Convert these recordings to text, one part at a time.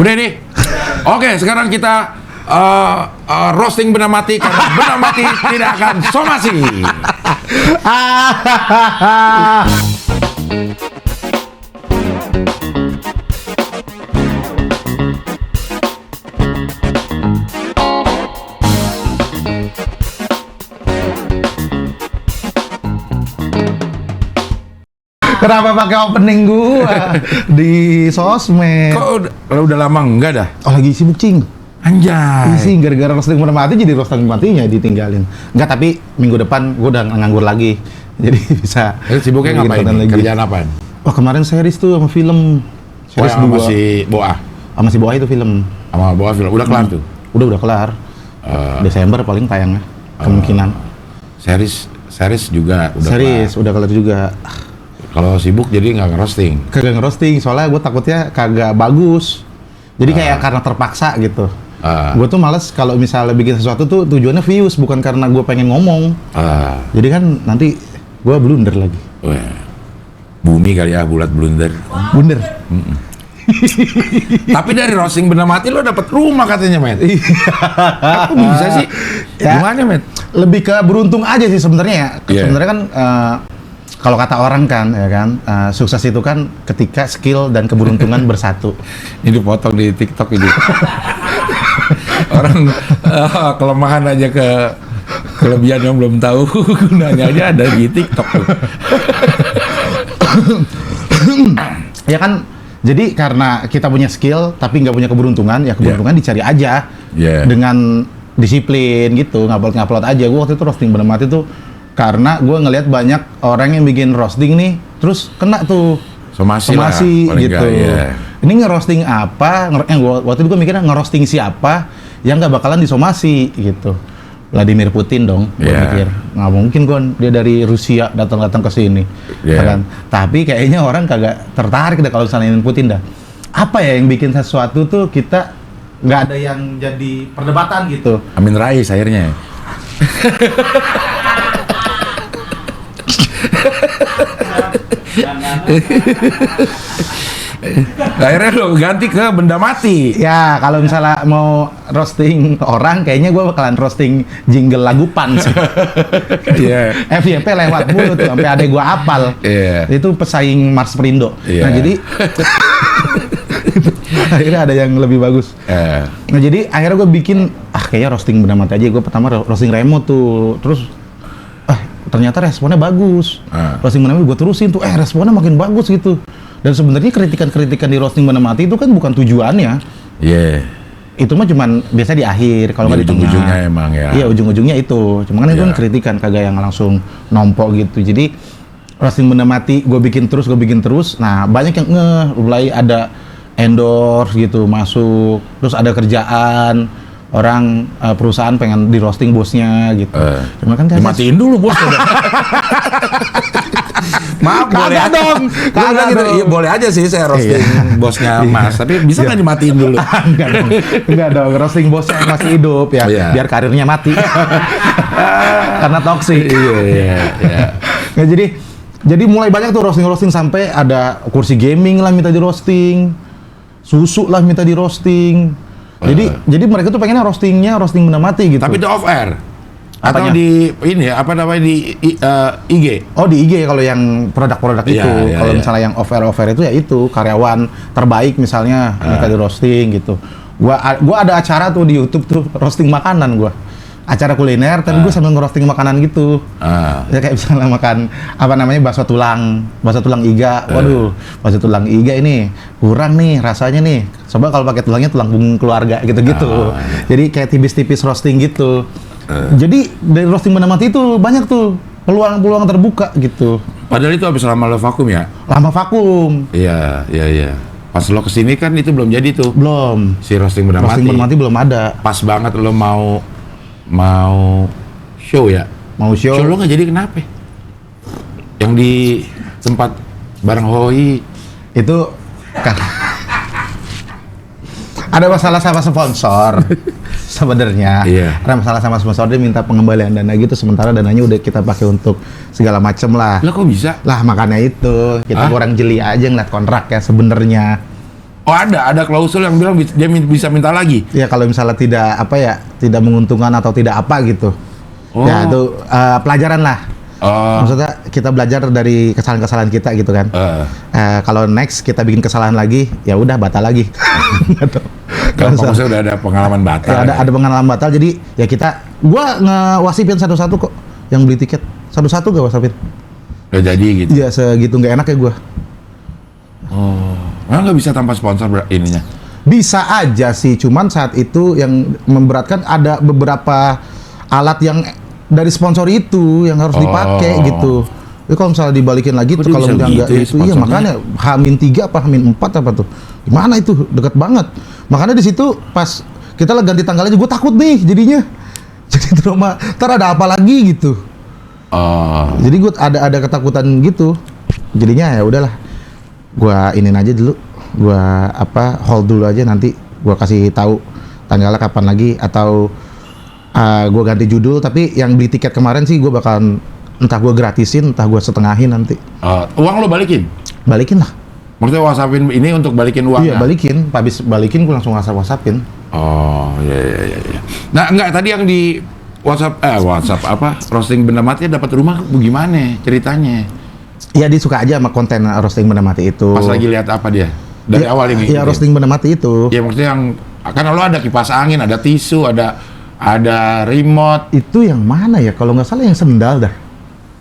Udah nih. Oke, sekarang kita roasting benda mati karena benda mati tidak akan somasi. Kenapa pakai opening gua di sosmed? Kok udah lama enggak dah? Oh, lagi sibuk, Cing. Anjay. Isi gara-gara roasting benda mati jadi roasting matinya ditinggalin. Enggak, tapi minggu depan gua udah nganggur lagi. Jadi bisa. Sibuknya ngapain? Kerjaan apaan? Wah, kemarin series tuh sama film. Series sama si Boa. Sama si Boa itu film. Sama Boa film. Udah kelar tuh? Udah kelar. Desember paling tayangnya. Kemungkinan. Series juga udah series kelar. Udah kelar juga. Kalau sibuk jadi nggak ngerosting? Kagak ngerosting, soalnya gue takutnya kagak bagus. Jadi kayak karena terpaksa gitu. Gue tuh males kalau misalnya bikin sesuatu tuh tujuannya views, bukan karena gue pengen ngomong. Jadi kan nanti gue blunder lagi. Bumi kali ya, bulat blunder. Blunder. Tapi dari roasting benda mati lo dapet rumah katanya, Met. Aku bisa sih. Gimana, Met? Lebih ke beruntung aja sih sebenarnya ya. Sebenarnya kan kalau kata orang kan, ya kan, sukses itu kan ketika skill dan keberuntungan bersatu. Ini dipotong di TikTok ini. Orang kelemahan aja ke kelebihan yang belum tahu gunanya aja ada di TikTok tuh. Ya kan, jadi karena kita punya skill tapi nggak punya keberuntungan, ya keberuntungan dicari aja dengan disiplin gitu, ngupload aja. Gue waktu itu roasting benda mati tuh karena gue ngelihat banyak orang yang bikin roasting nih, terus kena tuh somasi gitu. Ini ngerosting apa? Waktu itu gue mikirnya ngerosting siapa yang nggak bakalan disomasi gitu. Vladimir Putin dong, gue mikir nggak mungkin gue dia dari Rusia datang ke sini, kan? Tapi kayaknya orang kagak tertarik deh kalau misalnya Putin dah. Apa ya yang bikin sesuatu tuh kita nggak ada yang jadi perdebatan gitu? Amin Rais akhirnya. Akhirnya lo ganti ke benda mati. Ya, kalau misalnya mau roasting orang, kayaknya gue bakalan roasting jingle lagu PAN sih. FYP lewat mulu tuh, sampai adek gue apal. Itu pesaing Mars Perindo. Nah, jadi akhirnya ada yang lebih bagus. Nah, jadi akhirnya gue bikin, kayaknya roasting benda mati aja. Gue pertama roasting Remo tuh, terus ternyata responnya bagus. Roasting benda mati gue terusin tuh, responnya makin bagus gitu. Dan sebenarnya kritikan-kritikan di roasting benda mati itu kan bukan tujuannya. Itu mah cuman biasa di akhir, kalau nggak di tengah. Ujung-ujungnya emang ya. Iya, ujung-ujungnya itu. Cuma kan itu kan kritikan, kagak yang langsung nompok gitu. Jadi roasting benda mati gue bikin terus. Nah, banyak yang mulai ada endorse gitu masuk. Terus ada kerjaan. Orang perusahaan pengen di roasting bosnya gitu. Cuma kan dimatiin dulu bosnya. Maaf, boleh dong. Gitu. Iya, boleh aja sih saya roasting bosnya Mas, tapi bisa nggak dimatiin dulu? Enggak dong, roasting bosnya yang masih hidup ya, biar karirnya mati. Karena toksik. Nah, jadi mulai banyak tuh roasting sampai ada kursi gaming lah minta di roasting, susu lah minta di roasting. Jadi mereka tuh pengennya roasting benda mati gitu. Tapi itu off air. Atau di ini ya, apa namanya di IG? Oh, di IG kalau yang produk-produk itu. Kalau misalnya yang off air itu ya itu karyawan terbaik misalnya mereka di roasting gitu. Gua ada acara tuh di YouTube tuh roasting makanan gua. Acara kuliner tapi gua sambil ngerosting makanan gitu. Ya kayak misalnya makan apa namanya bakso tulang iga. Waduh, bakso tulang iga ini kurang nih rasanya nih. Coba kalau pakai tulangnya tulang punggung keluarga gitu-gitu. Jadi kayak tipis-tipis roasting gitu. Jadi dari roasting benda mati itu banyak tuh peluang-peluang terbuka gitu. Padahal itu habis lama lo vakum ya? Lama vakum. Iya. Pas lo kesini kan itu belum jadi tuh. Belum. Si roasting benda mati. Roasting benda mati belum ada. Pas banget lo mau show ya? Mau show. Show lo nggak jadi kenapa? Yang di tempat bareng Hoi itu ada masalah sama sponsor. Sebenarnya ada masalah sama sponsor, dia minta pengembalian dana gitu, sementara dananya udah kita pakai untuk segala macem lah. Lah kok bisa? Lah makanya itu kita kurang jeli aja ngeliat kontrak ya sebenarnya. Oh ada klausul yang bilang dia bisa minta lagi. Ya kalau misalnya tidak menguntungkan atau tidak apa gitu. Oh. Ya itu pelajaran lah. Maksudnya kita belajar dari kesalahan-kesalahan kita gitu kan. Kalau next kita bikin kesalahan lagi, ya udah batal lagi. Kalau maksudnya udah ada pengalaman batal. Ya, ada pengalaman batal, jadi ya gua ngewasipin satu-satu kok yang beli tiket. Satu-satu gak wasipin. Udah jadi gitu. Iya, segitu nggak enak ya gua. Nggak bisa tanpa sponsor ininya. Bisa aja sih, cuman saat itu yang memberatkan ada beberapa alat yang dari sponsor itu yang harus dipakai gitu. Jadi kalau misalnya dibalikin lagi tuh kalau nggak gitu, iya makanya H-3 apa H-4 apa tuh? Gimana itu? Deket banget. Makanya di situ pas kita lagi ganti tanggalnya, gue takut nih jadinya. Jadi trauma, ntar ada apa lagi gitu. Jadi gue ada ketakutan gitu. Jadinya ya udahlah. Gua inin aja dulu. Gua hold dulu aja, nanti gua kasih tahu tanggalnya kapan lagi, atau gue ganti judul. Tapi yang beli tiket kemarin sih gue bakalan entah gue gratisin, entah gue setengahin nanti. Uang lo balikin? Balikin lah. Maksudnya WhatsAppin ini untuk balikin uangnya? Iya balikin, habis balikin gue langsung WhatsAppin. Oh iya. Nah enggak, tadi yang di WhatsApp roasting benda mati dapat rumah gimana ceritanya? Iya dia suka aja sama konten roasting benda mati itu. Pas lagi lihat apa dia? Dari awal ini? Iya roasting benda mati itu. Iya maksudnya yang kan lo ada kipas angin, ada tisu, ada remote. Itu yang mana ya? Kalau nggak salah yang sendal dah.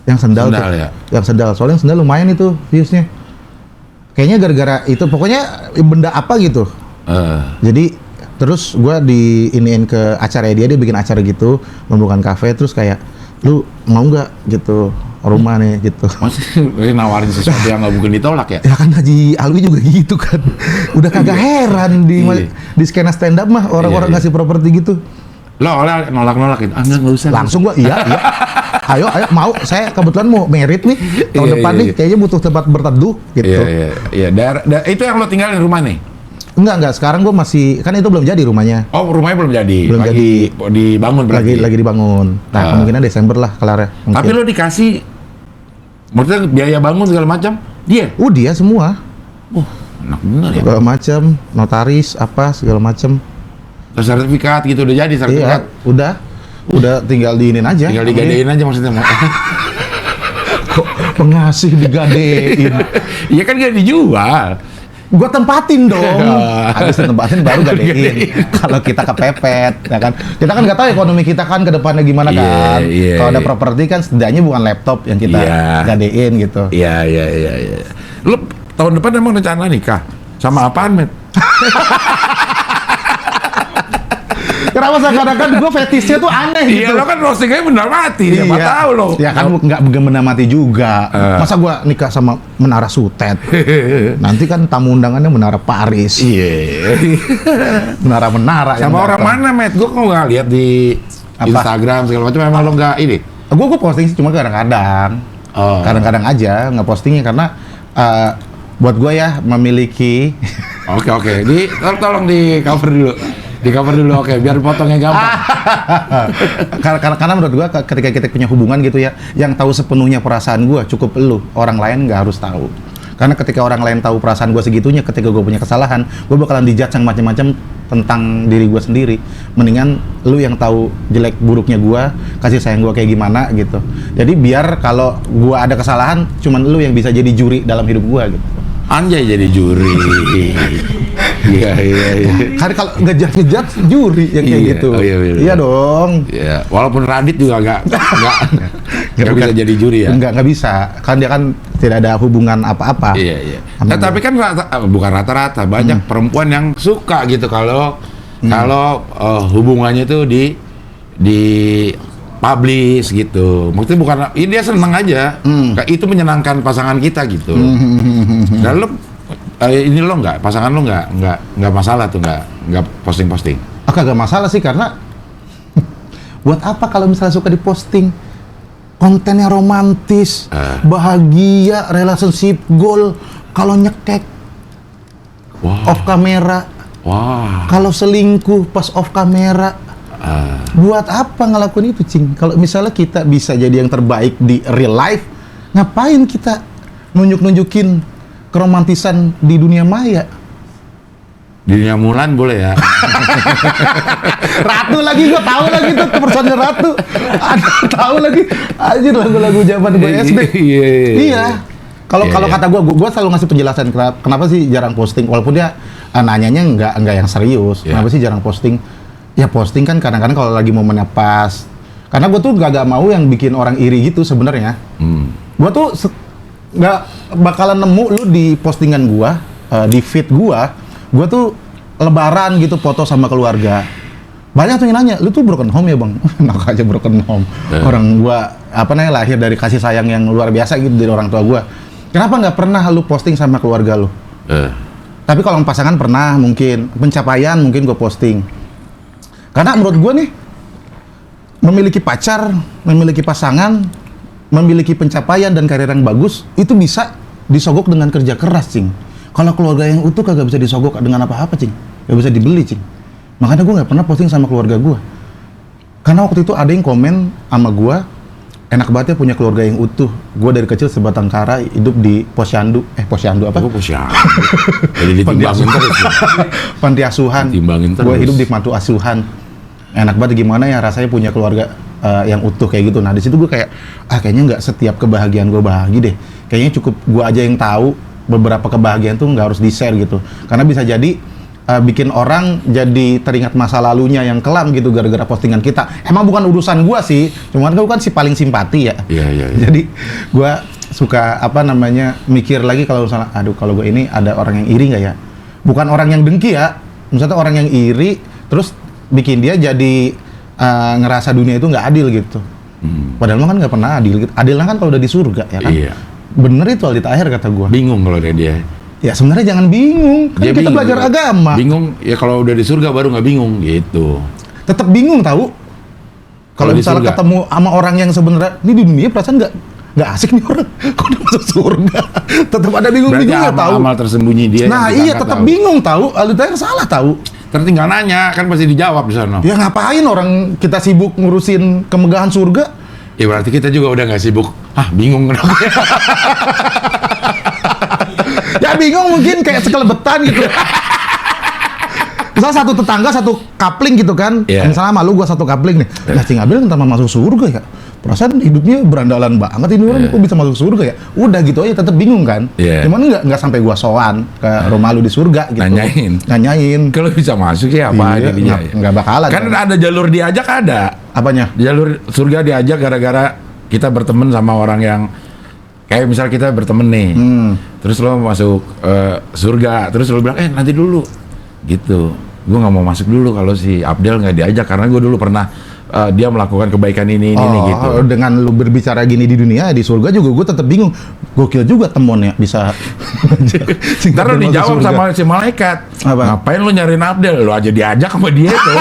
Yang sendal tuh. Ya? Yang sendal. Soalnya yang sendal lumayan itu viewsnya. Kayaknya gara-gara itu. Pokoknya benda apa gitu. Jadi terus gue diiniin ke acara dia bikin acara gitu, membuka kafe, terus kayak lu mau nggak gitu rumah nih gitu. Masih nawarin sesuatu yang nggak mungkin ditolak ya? Ya kan Haji Alwi juga gitu kan. Udah kagak heran di skena stand up mah orang-orang ngasih properti gitu. Lo oleh nolak-nolakin, nggak usah. Langsung gua, iya. Ayo, mau. Saya kebetulan mau merit nih tahun depan nih. Kayaknya butuh tempat berteduh gitu. Iya. Itu yang lo tinggalin rumah nih? Enggak. Sekarang gua masih, kan itu belum jadi rumahnya. Oh, rumahnya belum jadi? Belum jadi. Dibangun berarti? Lagi dibangun. Nah, kemungkinan Desember lah kelarnya. Tapi lo dikasih, maksudnya biaya bangun segala macam? Dia? Dia semua. Enak bener ya? Segala macam, notaris, segala macam. Sertifikat gitu udah jadi sertifikat? Iya, udah tinggal diinin aja. Tinggal digadein aja maksudnya. Kok pengasih digadein? Iya kan gak dijual. Gua tempatin dong. Habis tempatin baru gadein. Kalau kita kepepet, ya kan. Kita kan nggak tahu ekonomi kita kan ke depannya gimana kan. Kalau ada properti kan setidaknya bukan laptop yang kita gadein gitu. Iya. Lu tahun depan emang rencana nikah? Sama apaan, Met? Kenapa seakan-akan gue fetishnya tuh aneh gitu? Iya, lo kan roastingnya benda mati, siapa tahu lo. Ya kan nggak benda mati juga. Masa gue nikah sama Menara Sutet? Nanti kan tamu undangannya Menara Paris. Iya. Menara. Sama orang mana, Met? Gue kok nggak lihat di Instagram segala macam. Memang lo nggak ini? Gue posting sih cuma kadang-kadang. Kadang-kadang aja nggak postingnya karena buat gue ya memiliki. Oke. Tolong di cover dulu. Di cover dulu, oke, biar potongnya gampang. Karena menurut gua ketika kita punya hubungan gitu ya, yang tahu sepenuhnya perasaan gua cukup elu, orang lain nggak harus tahu. Karena ketika orang lain tahu perasaan gua segitunya, ketika gua punya kesalahan, gua bakalan dijudge yang macam-macam tentang diri gua sendiri. Mendingan lu yang tahu jelek buruknya gua, kasih sayang gua kayak gimana gitu. Jadi biar kalau gua ada kesalahan, cuman lu yang bisa jadi juri dalam hidup gua gitu. Anjay jadi juri. Iya. Kan kalau ngejudge juri yang kayak gitu. Iya dong. Iya, walaupun Radit juga nggak bisa jadi juri ya. Nggak bisa. Kan dia kan tidak ada hubungan apa-apa. Iya. Nah, tapi kan bukan rata-rata, banyak perempuan yang suka gitu kalau hubungannya itu di publish gitu. Maksudnya bukan ini, dia seneng aja. Itu menyenangkan pasangan kita gitu. Dan lo ini lo nggak, pasangan lo nggak masalah tuh nggak posting. Kagak masalah sih karena buat apa kalau misalnya suka diposting kontennya romantis, bahagia, relationship goal, kalau nyekek off kamera, kalau selingkuh pas off kamera, buat apa ngelakuin itu, Cing? Kalau misalnya kita bisa jadi yang terbaik di real life, ngapain kita nunjukin keromantisan di dunia maya? Dirinya Mulan boleh ya. Ratu lagi, gue tahu lagi tuh personil Ratu. Aduh, tahu lagi. Anjir, lagu-lagu zaman gue SD. Iya. Kalau kata gue selalu ngasih penjelasan kenapa sih jarang posting, walaupun dia nanyanya nggak yang serius. Kenapa sih jarang posting? Ya posting kan kadang-kadang kalau lagi momennya pas. Karena gue tuh gak mau yang bikin orang iri gitu sebenarnya. Gue tuh nggak bakalan nemu lu di postingan gue, di feed gue tuh lebaran gitu foto sama keluarga. Banyak tuh yang nanya, lu tuh broken home ya bang? Enak aja broken home. Orang gue lahir dari kasih sayang yang luar biasa gitu dari orang tua gue. Kenapa nggak pernah lu posting sama keluarga lu? Tapi kalau pasangan pernah, mungkin pencapaian mungkin gue posting. Karena menurut gue nih, memiliki pacar, memiliki pasangan, memiliki pencapaian dan karir yang bagus, itu bisa disogok dengan kerja keras, Cing. Kalau keluarga yang utuh kagak bisa disogok dengan apa-apa, Cing. Gak bisa dibeli, Cing. Makanya gue nggak pernah posting sama keluarga gue. Karena waktu itu ada yang komen sama gue, enak banget ya punya keluarga yang utuh. Gue dari kecil sebatang kara hidup di posyandu. Posyandu apa? Posyandu. Jadi ditimbangin terus. Panti asuhan. Gue hidup di panti asuhan. Enak banget gimana ya rasanya punya keluarga yang utuh kayak gitu. Nah di situ gue kayak kayaknya nggak setiap kebahagiaan gue bahagia deh. Kayaknya cukup gue aja yang tahu beberapa kebahagiaan tuh nggak harus di-share gitu. Karena bisa jadi bikin orang jadi teringat masa lalunya yang kelam gitu gara-gara postingan kita. Emang bukan urusan gue sih, cuman gue kan si paling simpati ya. Iya. Jadi gue suka mikir lagi kalau misalnya, aduh kalau gue ini ada orang yang iri nggak ya? Bukan orang yang dengki ya, misalnya orang yang iri terus bikin dia jadi ngerasa dunia itu nggak adil gitu. Padahal kan nggak pernah adil gitu. Adilnya kan kalau udah di surga ya kan. Iya. Bener itu Aldi Taher kata gue. Bingung kalau dia. Ya sebenarnya jangan bingung. Kan kita belajar agama. Bingung ya kalau udah di surga baru nggak bingung gitu. Tetap bingung tahu. Kalau misalnya ketemu sama orang yang sebenarnya ini di dunia perasaan nggak asik nih orang. Kok udah masuk surga? Tetap ada bingung-bingungnya tahu. Amal tersembunyi dia. Nah iya tetap bingung tahu. Aldi Taher salah tahu. Tertinggal nanya, kan pasti dijawab di sana. Ya ngapain orang kita sibuk ngurusin kemegahan surga? Ya berarti kita juga udah nggak sibuk. Bingung kenapa? Ya bingung mungkin kayak sekelebetan gitu. Misal satu tetangga, satu kapling gitu kan. Misalnya malu gua satu kapling nih. Nah Cing Abil entah masuk surga ya. Perasaan hidupnya berandalan banget ini orang kok bisa masuk surga ya. Udah gitu aja tetap bingung kan. Cuman nggak sampai gua sowan ke rumah lu di surga gitu. Nanyain. Kalau bisa masuk ya apa jadinya? Nggak bakalan. Kan ada jalur diajak ada. Apanya? Jalur surga diajak gara-gara kita berteman sama orang yang kayak misal kita berteman nih. Terus lo masuk surga, terus lo bilang nanti dulu. Gitu. Gue nggak mau masuk dulu kalau si Abdel nggak diajak karena gue dulu pernah dia melakukan kebaikan ini gitu. Dengan lu berbicara gini di dunia, di surga juga gue tetap bingung. Gokil juga temennya bisa. Ntar lu dijawab sama si malaikat. Ngapain lu nyariin Abdel? Lu aja diajak sama dia tuh.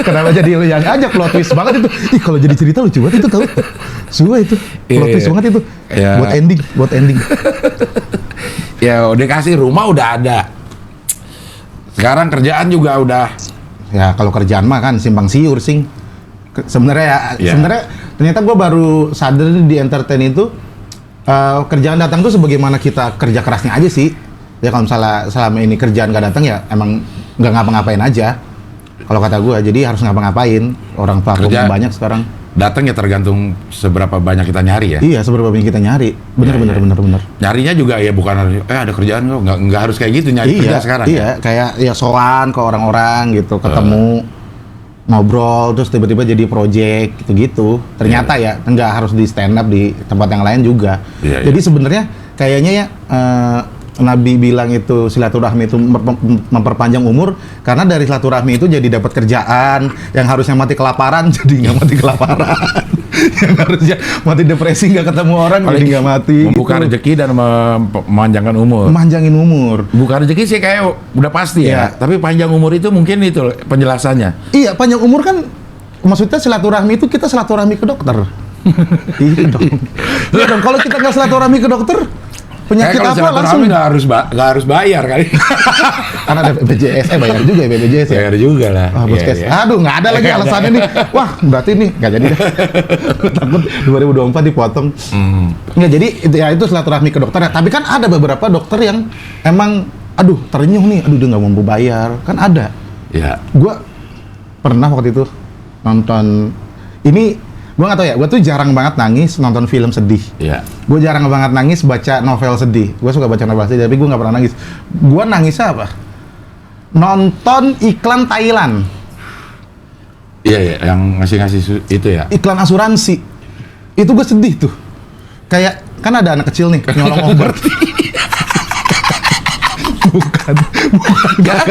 Kenapa jadi lu yang ajak? Plot twist banget itu. Kalau jadi cerita lucu banget itu tahu. Semua itu plot twist banget itu. Buat ending. Ya udah kasih rumah udah ada. Sekarang kerjaan juga udah. Ya kalau kerjaan mah kan simpang siur sing. Sebenarnya sebenarnya ternyata gue baru sadar di entertain itu kerjaan datang tuh sebagaimana kita kerja kerasnya aja sih. Ya kalau misalnya selama ini kerjaan gak datang ya emang nggak ngapa-ngapain aja. Kalau kata gue, jadi harus ngapa-ngapain. Orang pelaku banyak sekarang. Datang ya tergantung seberapa banyak kita nyari ya. Iya, seberapa banyak kita nyari. Bener. Nyarinya juga ya bukan ada kerjaan kok, nggak harus kayak gitu nyari kerja sekarang. Iya, kayak ya sowan ke orang-orang gitu, ketemu, ngobrol, terus tiba-tiba jadi project gitu-gitu. Ternyata ya nggak harus di stand up di tempat yang lain juga. Jadi sebenarnya kayaknya ya Nabi bilang itu silaturahmi itu memperpanjang umur karena dari silaturahmi itu jadi dapat kerjaan, yang harusnya mati kelaparan jadi nggak mati kelaparan, yang harusnya mati depresi nggak ketemu orang jadi nggak mati. Membuka gitu. Rezeki dan memanjangkan umur. Memanjangin umur. Buka rezeki sih kayak udah pasti ya. Tapi panjang umur itu mungkin itu penjelasannya. Iya, panjang umur kan maksudnya silaturahmi itu kita silaturahmi ke dokter. Iya dong. Kalau kita nggak silaturahmi ke dokter, Penyakit kalau apa langsung? nggak harus bayar kali. Karena ada BPJS, bayar juga ya BPJS ya? Bayar juga lah. Ah, Boskes. Iya. Aduh, nggak ada lagi alasannya nih. Wah, berarti nih nggak jadi deh. Takut 2024 dipotong. Nggak jadi, itu silaturahmi ke dokter. Tapi kan ada beberapa dokter yang emang, aduh terenyuh nih, aduh dia nggak mampu bayar. Kan ada. Ya. Gua pernah waktu itu nonton, ini gua nggak tahu ya, gua tuh jarang banget nangis nonton film sedih. Iya. Gue jarang banget nangis baca novel sedih. Gue suka baca novel sedih, tapi gue nggak pernah nangis. Gue nangisnya apa? Nonton iklan Thailand. Iya, yang ngasih itu ya. Iklan asuransi. Itu gue sedih tuh. Kayak, kan ada anak kecil nih, nyolong obat. Bukan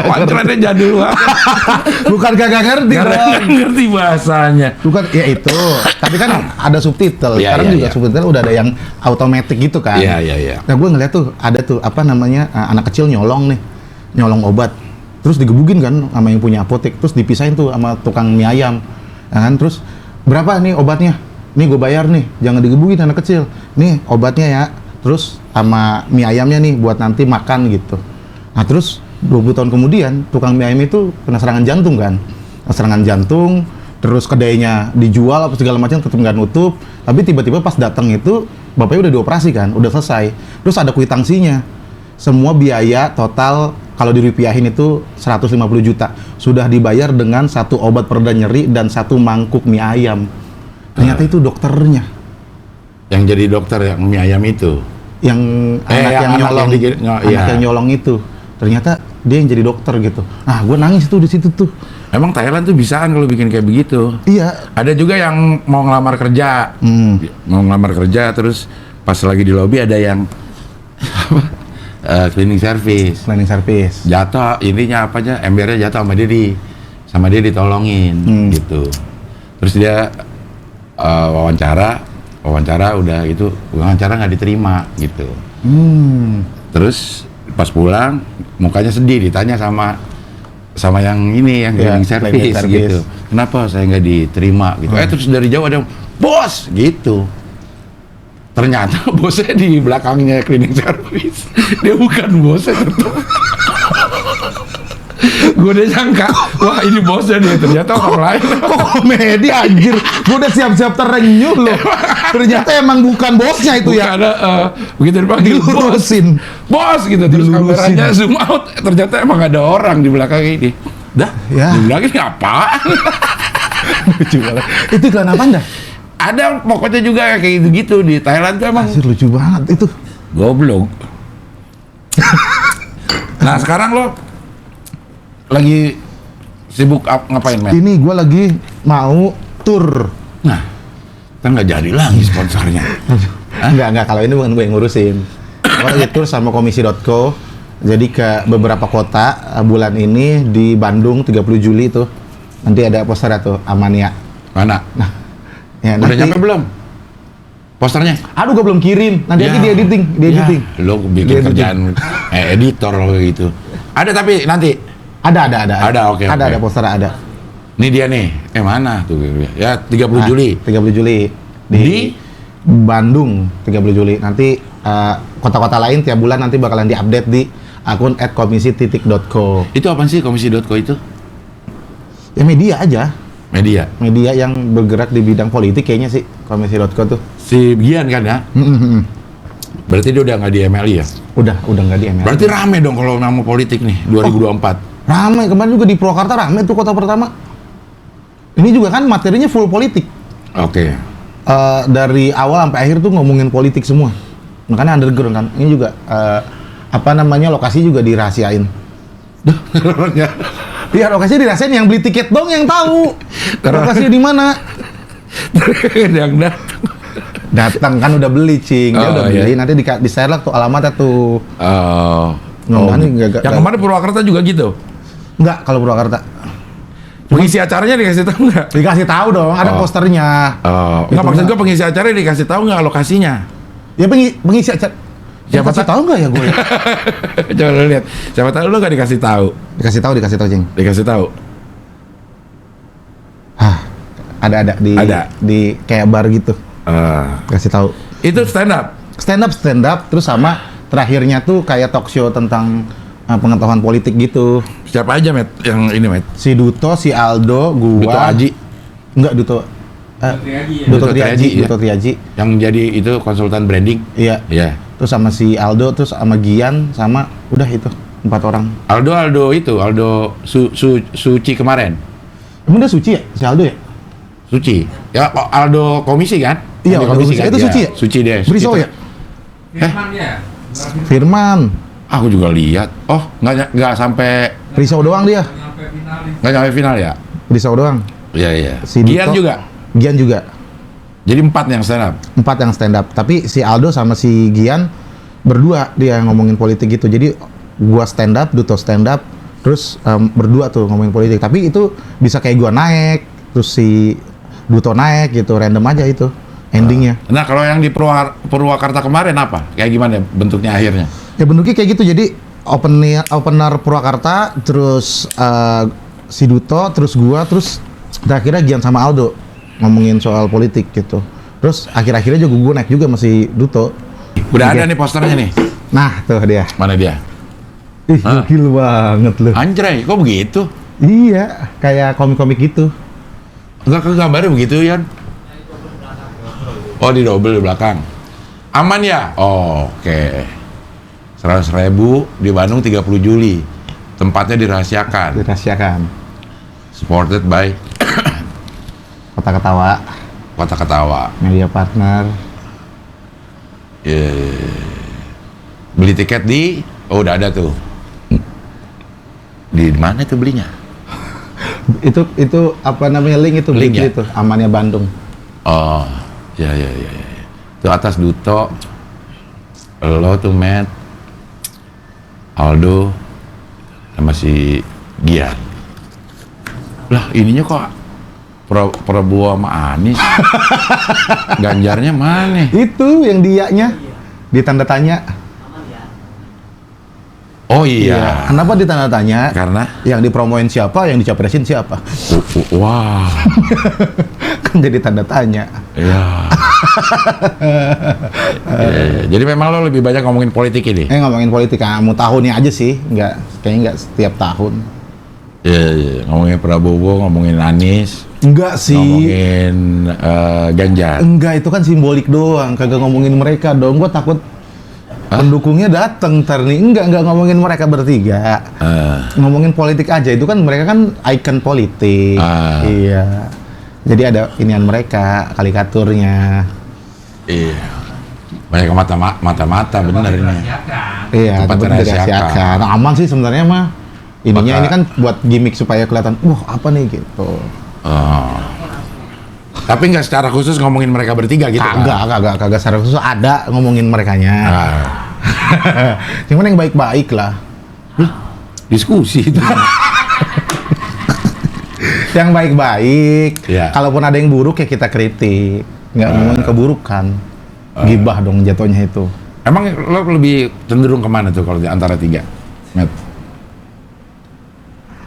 Pancelannya jadul banget. Bukan kagak ngerti Karena dong. nggak ngerti bahasanya. Bukan, ya itu. Tapi kan ada subtitle. Iya, Sekarang iya, juga iya. subtitle udah ada yang automatic gitu kan. Iya. Nah gue ngeliat tuh, ada tuh, apa namanya, anak kecil nyolong nih. Nyolong obat. Terus digebukin kan sama yang punya apotek. Terus dipisahin tuh sama tukang mie ayam. Ya kan? Terus, berapa nih obatnya? Nih gue bayar nih, jangan digebukin anak kecil. Nih obatnya ya. Terus sama mie ayamnya nih buat nanti makan gitu. Nah terus 20 tahun kemudian tukang mie ayam itu kena serangan jantung kan. Serangan jantung, terus kedainya dijual apa segala macam tetap nggak nutup. Tapi tiba-tiba pas datang itu bapaknya udah dioperasi kan, udah selesai. Terus ada kwitansinya. Semua biaya total kalau dirupiahin itu 150 juta. Sudah dibayar dengan satu obat pereda nyeri dan satu mangkuk mie ayam. Ternyata itu dokternya. Yang jadi dokter yang mie ayam itu. Yang anak yang nyolong, iya. yang nyolong itu. Ternyata dia yang jadi dokter gitu. Nah, gue nangis tuh di situ tuh. Emang Thailand tuh bisaan kalau bikin kayak begitu. Iya. Ada juga yang mau ngelamar kerja. Mau ngelamar kerja terus pas lagi di lobi ada yang cleaning service. Cleaning service. Jatuh ininya apa aja, embernya jatuh sama dia ditolongin gitu. Terus dia wawancara udah gitu, wawancara nggak diterima gitu. Terus pas pulang mukanya sedih, ditanya sama yang ini yang cleaning service gitu. Kenapa saya nggak diterima gitu? Terus dari jauh ada bos gitu. Ternyata bosnya di belakangnya cleaning service. Dia bukan bosnya tetap. Gue udah sangka, wah ini bosnya nih, ternyata orang lain. Kok komedi anjir? Gue udah siap-siap terenyuh loh. Ternyata emang bukan bosnya itu ya. Begitu dipanggil Dilurusin. bos gitu, terus Dilurusin. kameranya zoom out, ternyata emang ada orang di belakang ini. Dah, Ya. di belakang ini apaan? Lucu banget. Itu iklan apa dah? Ada pokoknya juga kayak gitu-gitu di Thailand tuh emang Anjir lucu banget itu. goblok. Nah sekarang lo lagi sibuk ngapain, men? Ini gue lagi mau tur. Nah, kan nggak jadi lagi sponsornya. Enggak, kalau ini bukan gue yang ngurusin. Gue lagi tur sama komisi.co. Jadi ke beberapa kota bulan ini di Bandung 30 Juli tuh. Nanti ada poster tuh, Amania. Mana? Nah, ya, Udah nanti, nyampe belum? Posternya? Aduh, gue belum kirim. Nanti aja di editing. Lo bikin kerjaan editor lo gitu. Ada tapi nanti. Ada, Oke. Ada poster ada. Ini dia nih. Mana tuh? Ya 30 Juli. 30 Juli Di? Bandung 30 Juli. Nanti kota-kota lain tiap bulan nanti bakalan diupdate di akun @komisi.co. Itu apa sih komisi.co itu? Ya media aja. Media. Yang bergerak di bidang politik kayaknya sih komisi.co tuh. Si Gian kan ya? Berarti dia udah nggak di MLI ya? Udah nggak di ML. Berarti rame dong kalau nama politik nih 2024. Ramai, kemarin juga di Purwakarta ramai tuh kota pertama. Ini juga kan materinya full politik. Oke. Dari awal sampai akhir tuh ngomongin politik semua. Makanya underground kan. Ini juga lokasi juga dirahasiain. Iya, lokasi dirahasiain, yang beli tiket dong yang tahu. Lokasi di mana? Yang Datang kan udah beli, Cing. Dia udah beli, nanti di share lah tuh alamatnya tuh. Yang kemarin Purwakarta juga gitu? Enggak, kalau Purwakarta. Pengisi acaranya dikasih tahu nggak? Dikasih tahu dong, ada posternya. Nggak, maksud gue pengisi acara dikasih tahu nggak lokasinya? Ya pengisi acara. Siapa tahu nggak ya gue? Coba lu lihat. Siapa tahu lu nggak dikasih tahu? Dikasih tahu, Cing. Dikasih tahu. Ada kayak bar gitu. Kasih tahu. Itu stand up. Stand up terus sama terakhirnya tuh kayak talk show tentang pengetahuan politik gitu. Siapa aja, Met, yang ini, Met? Si Duto, si Aldo, gua. Duto Aji? Enggak, Duto. Duto Triaji. Yang jadi itu konsultan branding? Iya. Iya. Terus sama si Aldo, terus sama Gian, sama udah itu 4 orang. Aldo Suci kemarin. Emang udah Suci ya? Si Aldo ya? Suci. Ya, Aldo komisi kan? Iya, komisi kan? Itu Ya, Suci ya? Suci deh. Brisau ya? Firman. Aku juga lihat. Oh, nggak sampai Brisau doang dia. nggak sampai final ya? Brisau doang. Iya. Si Gian Duto, juga. Gian juga. Jadi 4 yang stand up. 4 yang stand up. Tapi si Aldo sama si Gian berdua dia yang ngomongin politik gitu. Jadi gua stand up, Duto stand up, terus berdua tuh ngomongin politik. Tapi itu bisa kayak gua naik, terus si Duto naik gitu, random aja itu endingnya. Nah, kalau yang di Purwakarta kemarin apa? Kayak gimana bentuknya akhirnya? Ya bentuknya kayak gitu, jadi opener Purwakarta, terus si Duto, terus gua, terus akhirnya Gian sama Aldo ngomongin soal politik gitu. Terus akhir-akhirnya juga gua naik juga masih Duto. Udah ada nih posternya nih. Nah, tuh dia. Mana dia? Ih, gokil banget loh. Anjray, kok begitu? Iya, kayak komik-komik gitu. Enggak, ke gambarnya begitu, Yan. Oh, di double di belakang. Aman ya? Oh, oke. 100.000 di Bandung 30 Juli. Tempatnya dirahasiakan. Supported by Kota Ketawa, Kota Ketawa. media partner. Beli tiket di, oh udah ada tuh. Di mana tuh belinya? itu apa namanya, link itu, Link ya? itu Amannya Bandung. Oh, ya. Itu atas Duto, lo tuh Matt, Aldo, sama si Gian. Lah ininya kok Prabowo sama Anies. Ganjarnya mana? Itu yang dianya ditanda tanya. Oh iya. Kenapa ditanda tanya? Karena yang dipromoin siapa, yang dicapresin siapa. wah. Kan jadi tanda tanya. Iya. Ya. Jadi memang lo lebih banyak ngomongin politik ini? Ngomongin politik, kamu tahunnya aja sih, kayaknya nggak setiap tahun. Iya. Ngomongin Prabowo, ngomongin Anies. Enggak sih. Ngomongin Ganjar. Enggak, itu kan simbolik doang, kagak ngomongin mereka dong. Gua takut pendukungnya dateng ntar nih. Enggak ngomongin mereka bertiga. Ngomongin politik aja, itu kan mereka kan ikon politik. Iya. Jadi ada inian mereka, karikaturnya. Iya. Banyak mata-mata bener ini. Iya, tempat dirahasiakan. Nah, aman sih sebenarnya mah. Ininya ini kan buat gimmick supaya kelihatan, wah apa nih gitu. Tapi nggak secara khusus ngomongin mereka bertiga gitu kan? Kagak secara khusus, ada ngomongin merekanya. Cuman yang baik-baik lah. Diskusi itu. Yang baik-baik. Ya. Kalaupun ada yang buruk ya kita kritik. Nggak ngomongin keburukan. Gibah dong jatuhnya itu. Emang lo lebih cenderung kemana tuh kalau di antara 3? Matt?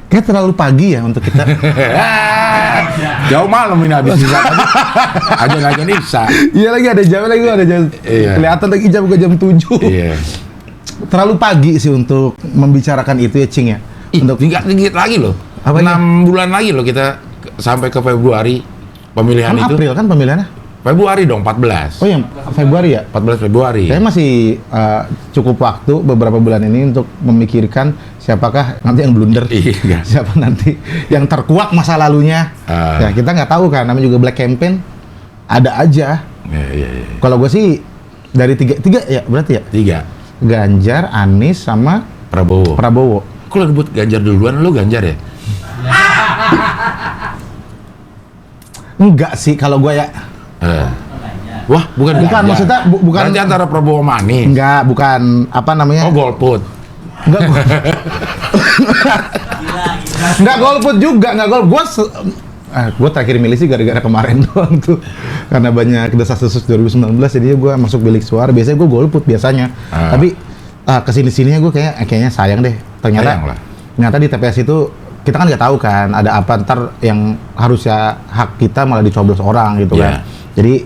Kayak terlalu pagi ya untuk kita. Jauh malam ini habis Isa. Aja Isa. Iya lagi ada jam Iya. Kelihatan lagi jam ke jam 7. Iya. Terlalu pagi sih untuk membicarakan itu ya, Cing ya. Untuk dikit lagi loh. 6 bulan lagi loh kita sampai ke Februari pemilihan kan itu. April kan pemilihannya? Februari dong, 14. Oh yang Februari ya? 14 Februari. Saya masih cukup waktu beberapa bulan ini untuk memikirkan siapakah nanti yang blunder. Iya. Siapa nanti yang terkuak masa lalunya. Ya kita nggak tahu kan, namanya juga black campaign. Ada aja. Iya. Kalau gue sih dari tiga ya berarti ya? 3. Ganjar, Anies, sama Prabowo. Kok lo sebut Ganjar duluan, lo Ganjar ya? Enggak sih kalau gue ya. Wah, bukan Ganjar. Maksudnya bukan. Berarti antara Prabowo sama Anies. Enggak, bukan apa namanya? Oh, golput. Enggak. Enggak golput juga, enggak golput. Gue terakhir milih sih gara-gara kemarin doang tuh. Karena banyak desas-desus 2019 jadi gue masuk bilik suara. Biasanya gue golput biasanya. Tapi kesini-sininya gue kayaknya sayang deh. Ternyata di TPS itu kita kan nggak tahu kan ada apa, ntar yang harusnya hak kita malah dicoblos orang gitu kan. Jadi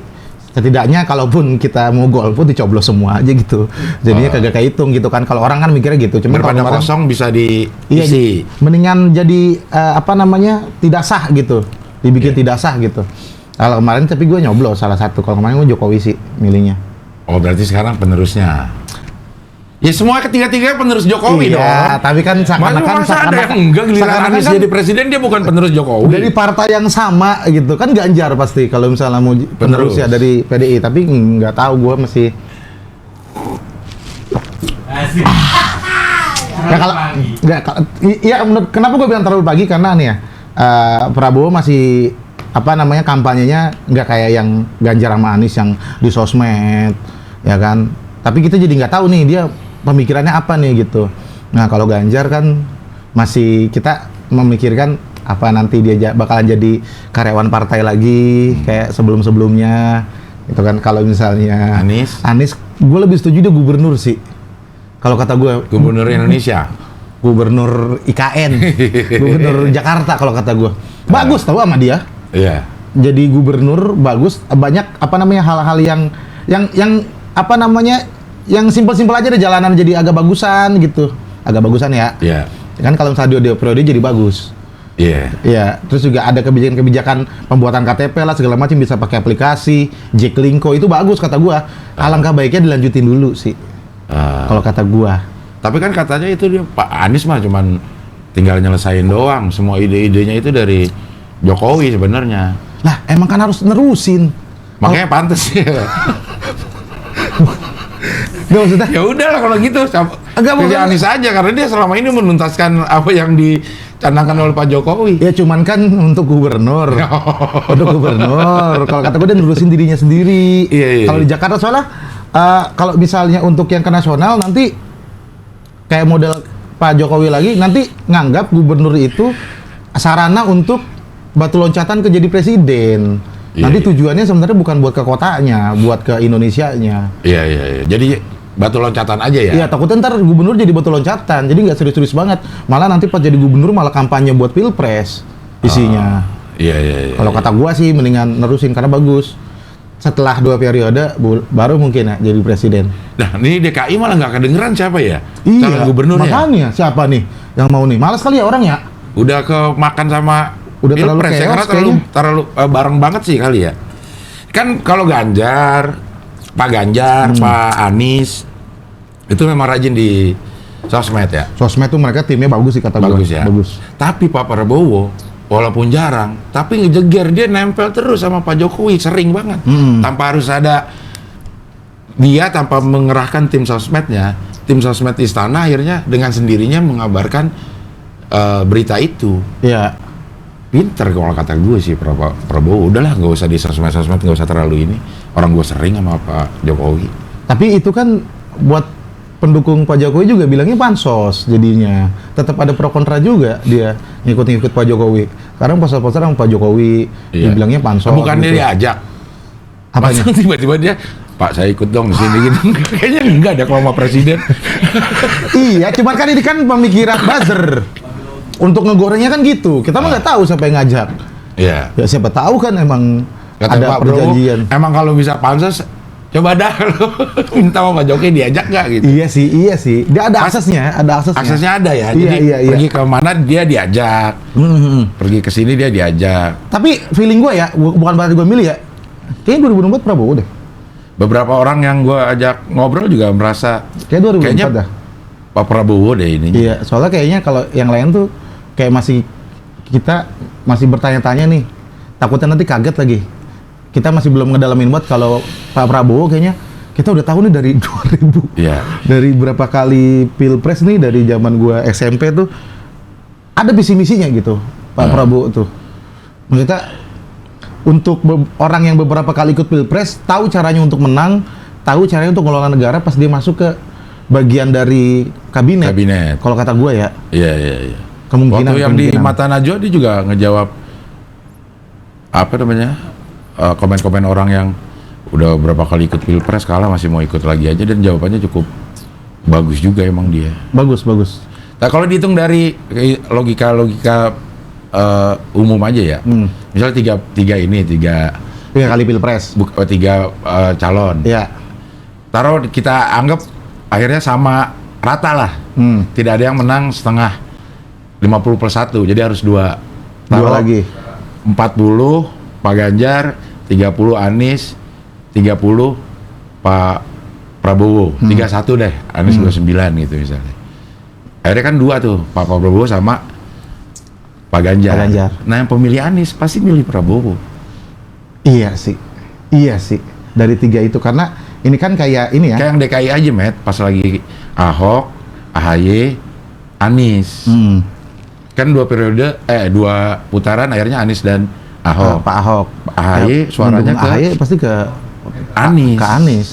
setidaknya kalaupun kita mau golput dicoblos semua aja gitu. Jadinya kagak kehitung gitu kan. Kalau orang kan mikirnya gitu. Cuma daripada kosong bisa diisi. Iya, mendingan jadi tidak sah gitu. Dibikin tidak sah gitu. Kalau kemarin tapi gue nyoblos salah satu. Kalau kemarin gue Jokowi sih milihnya. Oh berarti sekarang penerusnya. Ya semua ketiga-tiga penerus Jokowi dong. Iya, tapi kan seakan-akan ada yang enggak giliran Anies jadi presiden dia bukan penerus Jokowi. Dari partai yang sama gitu kan Ganjar pasti kalau misalnya mau penerus ya dari PDI, tapi nggak tahu gue masih. Ya kalau nggak, iya kenapa gue bilang terlalu pagi karena nih ya Prabowo masih kampanyenya nggak kayak yang Ganjar sama Anies yang di sosmed ya kan. Tapi kita jadi nggak tahu nih dia pemikirannya apa nih gitu. Nah kalau Ganjar kan masih kita memikirkan apa nanti dia bakalan jadi karyawan partai lagi kayak sebelum-sebelumnya itu kan. Kalau misalnya Anies gue lebih setuju dia gubernur sih kalau kata gue. Gubernur Indonesia, gubernur IKN, gubernur Jakarta kalau kata gue bagus tahu sama dia. Iya. Jadi gubernur bagus, banyak hal-hal yang simpel-simpel aja deh, jalanan jadi agak bagusan gitu. Agak bagusan ya. Iya. Kan kalau misalnya dia periode jadi bagus. Iya. Iya, terus juga ada kebijakan-kebijakan pembuatan KTP lah segala macam bisa pakai aplikasi, Jaklingko itu bagus kata gua. Alangkah baiknya dilanjutin dulu sih. Kalau kata gua. Tapi kan katanya itu dia Pak Anies mah cuman tinggal nyelesain doang. Semua ide-idenya itu dari Jokowi sebenarnya. Lah, emang kan harus nerusin. Makanya pantas ya. Gak maksudnya? Ya udahlah kalau gitu. Pilih Anies aja karena dia selama ini menuntaskan apa yang dicanangkan oleh Pak Jokowi. Ya cuman kan untuk gubernur. Untuk gubernur. Kalau kata gue dia nerusin dirinya sendiri. Iya. Kalau di Jakarta soalnya kalau misalnya untuk yang ke nasional nanti kayak model Pak Jokowi lagi nanti nganggap gubernur itu sarana untuk batu loncatan ke jadi presiden. Nanti tujuannya sebenarnya bukan buat ke kotanya, buat ke Indonesianya. Iya. Jadi batu loncatan aja ya? Iya, takutnya ntar gubernur jadi batu loncatan, jadi nggak serius-serius banget. Malah nanti pas jadi gubernur malah kampanye buat pilpres isinya. Iya. Kalau kata gua sih mendingan nerusin karena bagus. Setelah 2 periode baru mungkin ya jadi presiden. Nah, ini DKI malah nggak kedengeran siapa ya? Iya, calon gubernurnya. Makanya siapa nih yang mau nih? Malas kali ya orang ya? Udah kemakan sama udah pilpres ya, karena terlalu bareng banget sih kali ya. Kan kalau Ganjar, Pak Ganjar, Pak Anies itu memang rajin di sosmed ya. Sosmed tuh mereka timnya bagus sih kata gue. Bagus ya. Bagus. Tapi Pak Prabowo walaupun jarang, tapi ngejeger dia nempel terus sama Pak Jokowi sering banget. Tanpa harus ada dia tanpa mengerahkan tim sosmednya, tim sosmed istana akhirnya dengan sendirinya mengabarkan berita itu. Iya. Pinter kalau kata gue sih Prabowo. Udahlah nggak usah di sosmed nggak usah terlalu ini. Orang gue sering sama Pak Jokowi. Tapi itu kan buat pendukung Pak Jokowi juga bilangnya pansos jadinya. Tetap ada pro kontra juga dia ngikut-ngikut Pak Jokowi. Sekarang poster-poster sama Pak Jokowi dibilangnya pansos. Bukan gitu. dia diajak. Apanya? Tiba-tiba dia Pak saya ikut dong di sini gitu. Kayaknya enggak ada kalau sama presiden. Iya, cuman kan ini kan pemikiran buzzer. Untuk ngegorengnya kan gitu. Kita mah nggak tahu siapa yang ngajak. Iya. Ya siapa tahu kan emang kata ada Pak perjanjian. Bro, emang kalau bisa pansos coba dah lu minta sama Pak Jokowi diajak nggak gitu. Iya sih. Dia ada aksesnya, Aksesnya ada ya. Iya, Jadi pergi ke mana dia diajak. Pergi ke sini dia diajak. Tapi feeling gue ya, bukan berarti gue milih ya. Kayaknya 2024 Prabowo deh. Beberapa orang yang gue ajak ngobrol juga merasa kayaknya 2024 dah. Pak Prabowo deh ini. Iya, soalnya kayaknya kalau yang lain tuh kayak kita masih bertanya-tanya nih, takutnya nanti kaget lagi. Kita masih belum ngedalamin banget kalau Pak Prabowo kayaknya kita udah tahu nih dari 2000. Iya. Dari berapa kali pilpres nih dari zaman gua SMP tuh ada visi misinya gitu Pak Prabowo tuh. Maksudnya untuk orang yang beberapa kali ikut pilpres tahu caranya untuk menang, tahu caranya untuk ngelola negara pas dia masuk ke bagian dari kabinet. Kalau kata gua ya. Iya. Kemungkinan. Waktu yang di Mata Najwa dia juga ngejawab komen-komen orang yang udah berapa kali ikut pilpres kalah masih mau ikut lagi aja, dan jawabannya cukup bagus juga emang dia. Bagus. Nah kalau dihitung dari logika umum aja ya, misalnya tiga 3 kali pilpres. 3 calon. Iya. Taruh kita anggap akhirnya sama rata lah. Tidak ada yang menang setengah 50+1, jadi harus 2. Dua lagi. 40 Pak Ganjar, 30 Anies, 30 Pak Prabowo, 31 deh, Anies 29 gitu misalnya. Akhirnya kan 2 tuh, Pak Prabowo sama Pak Ganjar. Nah yang pemilih Anies pasti milih Prabowo. Iya sih. Dari 3 itu, karena ini kan kayak ini ya. Kayak yang DKI aja, Met, pas lagi Ahok, AHY, Anies. Kan 2 periode, 2 putaran akhirnya Anies dan Ahok. Pak Ahok. AHY suaranya ke AHY pasti ke Anies. Ke Anies.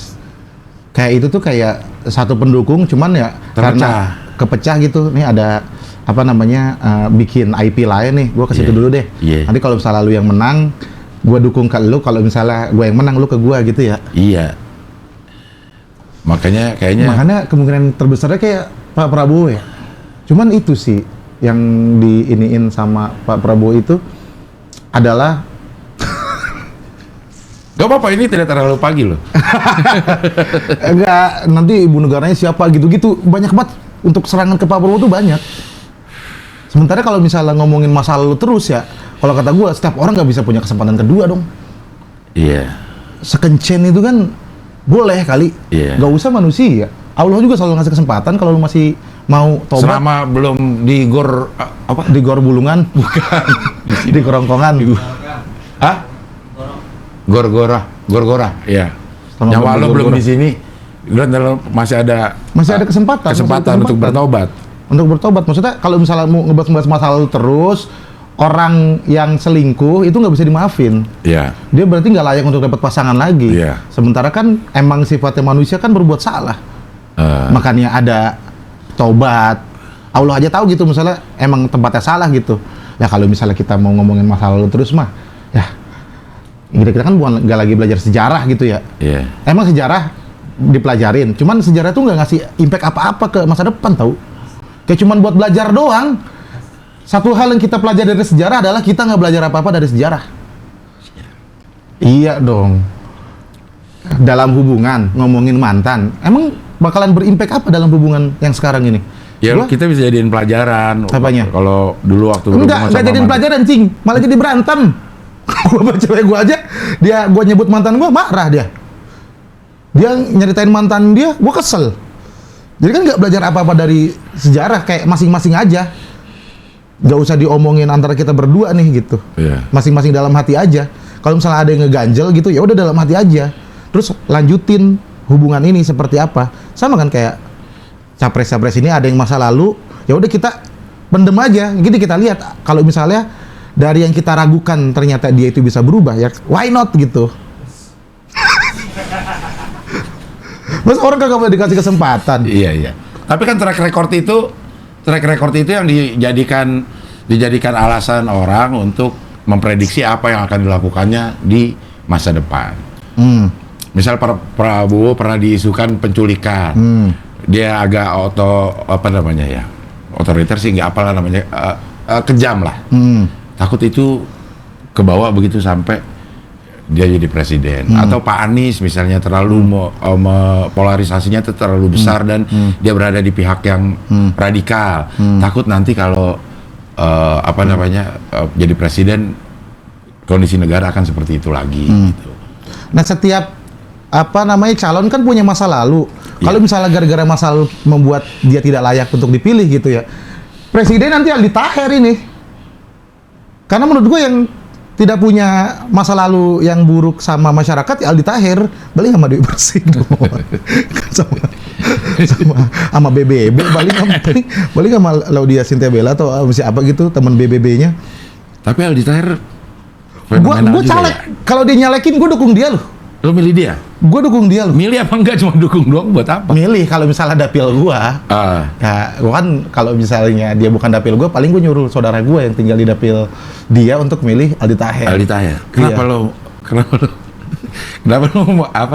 Kayak itu tuh kayak satu pendukung, cuman ya karena kepecah gitu. Nih ada apa namanya, bikin IP lain nih. Gua ke situ dulu deh. Nanti kalau misalnya lu yang menang, gua dukung ke lu. Kalau misalnya gua yang menang, lu ke gua gitu ya. Iya. Makanya kemungkinan terbesarnya kayak Pak Prabowo ya. Cuman itu sih yang diiniin sama Pak Prabowo itu adalah gak apa-apa, ini tidak terlalu pagi loh. Enggak, nanti ibu negaranya siapa gitu-gitu. Banyak banget untuk serangan ke Pak Prabowo tuh banyak. Sementara kalau misalnya ngomongin masa lalu terus ya, kalau kata gua setiap orang nggak bisa punya kesempatan kedua dong. Iya. Sekencen itu kan boleh kali. Iya. Gak usah manusia. Allah juga selalu ngasih kesempatan kalau lu masih mau tobat. Selama belum digor apa? Digor bulungan? Bukan. Di kerongkongan. Hah? Gor-gora, ya. Nyawa lo belum di sini, masih ada kesempatan untuk bertobat. Untuk bertobat, maksudnya kalau misalnya mau ngebahas masa lalu terus, orang yang selingkuh itu nggak bisa dimaafin. Iya. Dia berarti nggak layak untuk dapat pasangan lagi. Iya. Sementara kan emang sifatnya manusia kan berbuat salah. Makanya ada tobat. Allah aja tahu gitu, misalnya emang tempatnya salah gitu. Ya kalau misalnya kita mau ngomongin masa lalu terus mah, ya kita kan bukan nggak lagi belajar sejarah gitu ya. Iya. Emang sejarah dipelajarin, cuman sejarah tuh nggak ngasih impact apa-apa ke masa depan tahu. Kayak cuman buat belajar doang. Satu hal yang kita pelajari dari sejarah adalah kita nggak belajar apa-apa dari sejarah. Iya dong. Dalam hubungan ngomongin mantan, emang bakalan berimpact apa dalam hubungan yang sekarang ini? Ya kita bisa jadiin pelajaran. Apanya? Kalau dulu waktu enggak jadiin pelajaran, cing, malah jadi berantem. Gua baca cewek gua aja, gua nyebut mantan gua, marah dia. Dia nyeritain mantan dia, gua kesel. Jadi kan nggak belajar apa-apa dari sejarah, kayak masing-masing aja. Nggak usah diomongin antara kita berdua nih gitu. Masing-masing dalam hati aja. Kalau misalnya ada yang ngeganjel gitu, ya udah dalam hati aja. Terus lanjutin hubungan ini seperti apa. Sama kan kayak capres-capres ini ada yang masa lalu, ya udah kita pendem aja. Gini kita lihat kalau misalnya dari yang kita ragukan ternyata dia itu bisa berubah, ya why not gitu. Mas orang kagak boleh dikasih kesempatan. Iya. Tapi kan track record itu yang dijadikan alasan orang untuk memprediksi apa yang akan dilakukannya di masa depan. Misal Prabowo pernah diisukan penculikan. Dia agak otoriter sih, nggak apalah namanya, kejam lah. Takut itu kebawa begitu sampai dia jadi presiden. Atau Pak Anies misalnya terlalu polarisasinya itu terlalu besar dan dia berada di pihak yang radikal. Takut nanti kalau jadi presiden kondisi negara akan seperti itu lagi. Gitu. Nah setiap calon kan punya masa lalu. Kalau misalnya gara-gara masa lalu membuat dia tidak layak untuk dipilih gitu ya, presiden nanti Aldi Taher ini. Karena menurut gue yang tidak punya masa lalu yang buruk sama masyarakat ya Aldi Taher, balik sama Dewi Persik sama BBB, balik sama Laudia Cynthia Bella atau siapa gitu teman BBB-nya. Tapi Aldi Taher gue caleg ya? Kalau dia nyalekin gue dukung dia loh. Lo milih dia? Gue dukung dia loh. Milih apa enggak, cuma dukung doang buat apa? Milih kalau misalnya dapil gue. Ya gue kan kalau misalnya dia bukan dapil gue, paling gue nyuruh saudara gue yang tinggal di dapil dia untuk milih Aldi Taher. Aldi Taher. Kenapa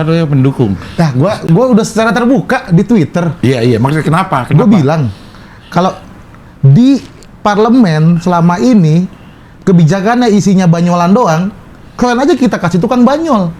lo yang mendukung? Nah, gue udah secara terbuka di Twitter. Iya. Maksudnya kenapa? Gue bilang kalau di parlemen selama ini kebijakannya isinya banyolan doang, Kalian aja kita kasih tukang banyol.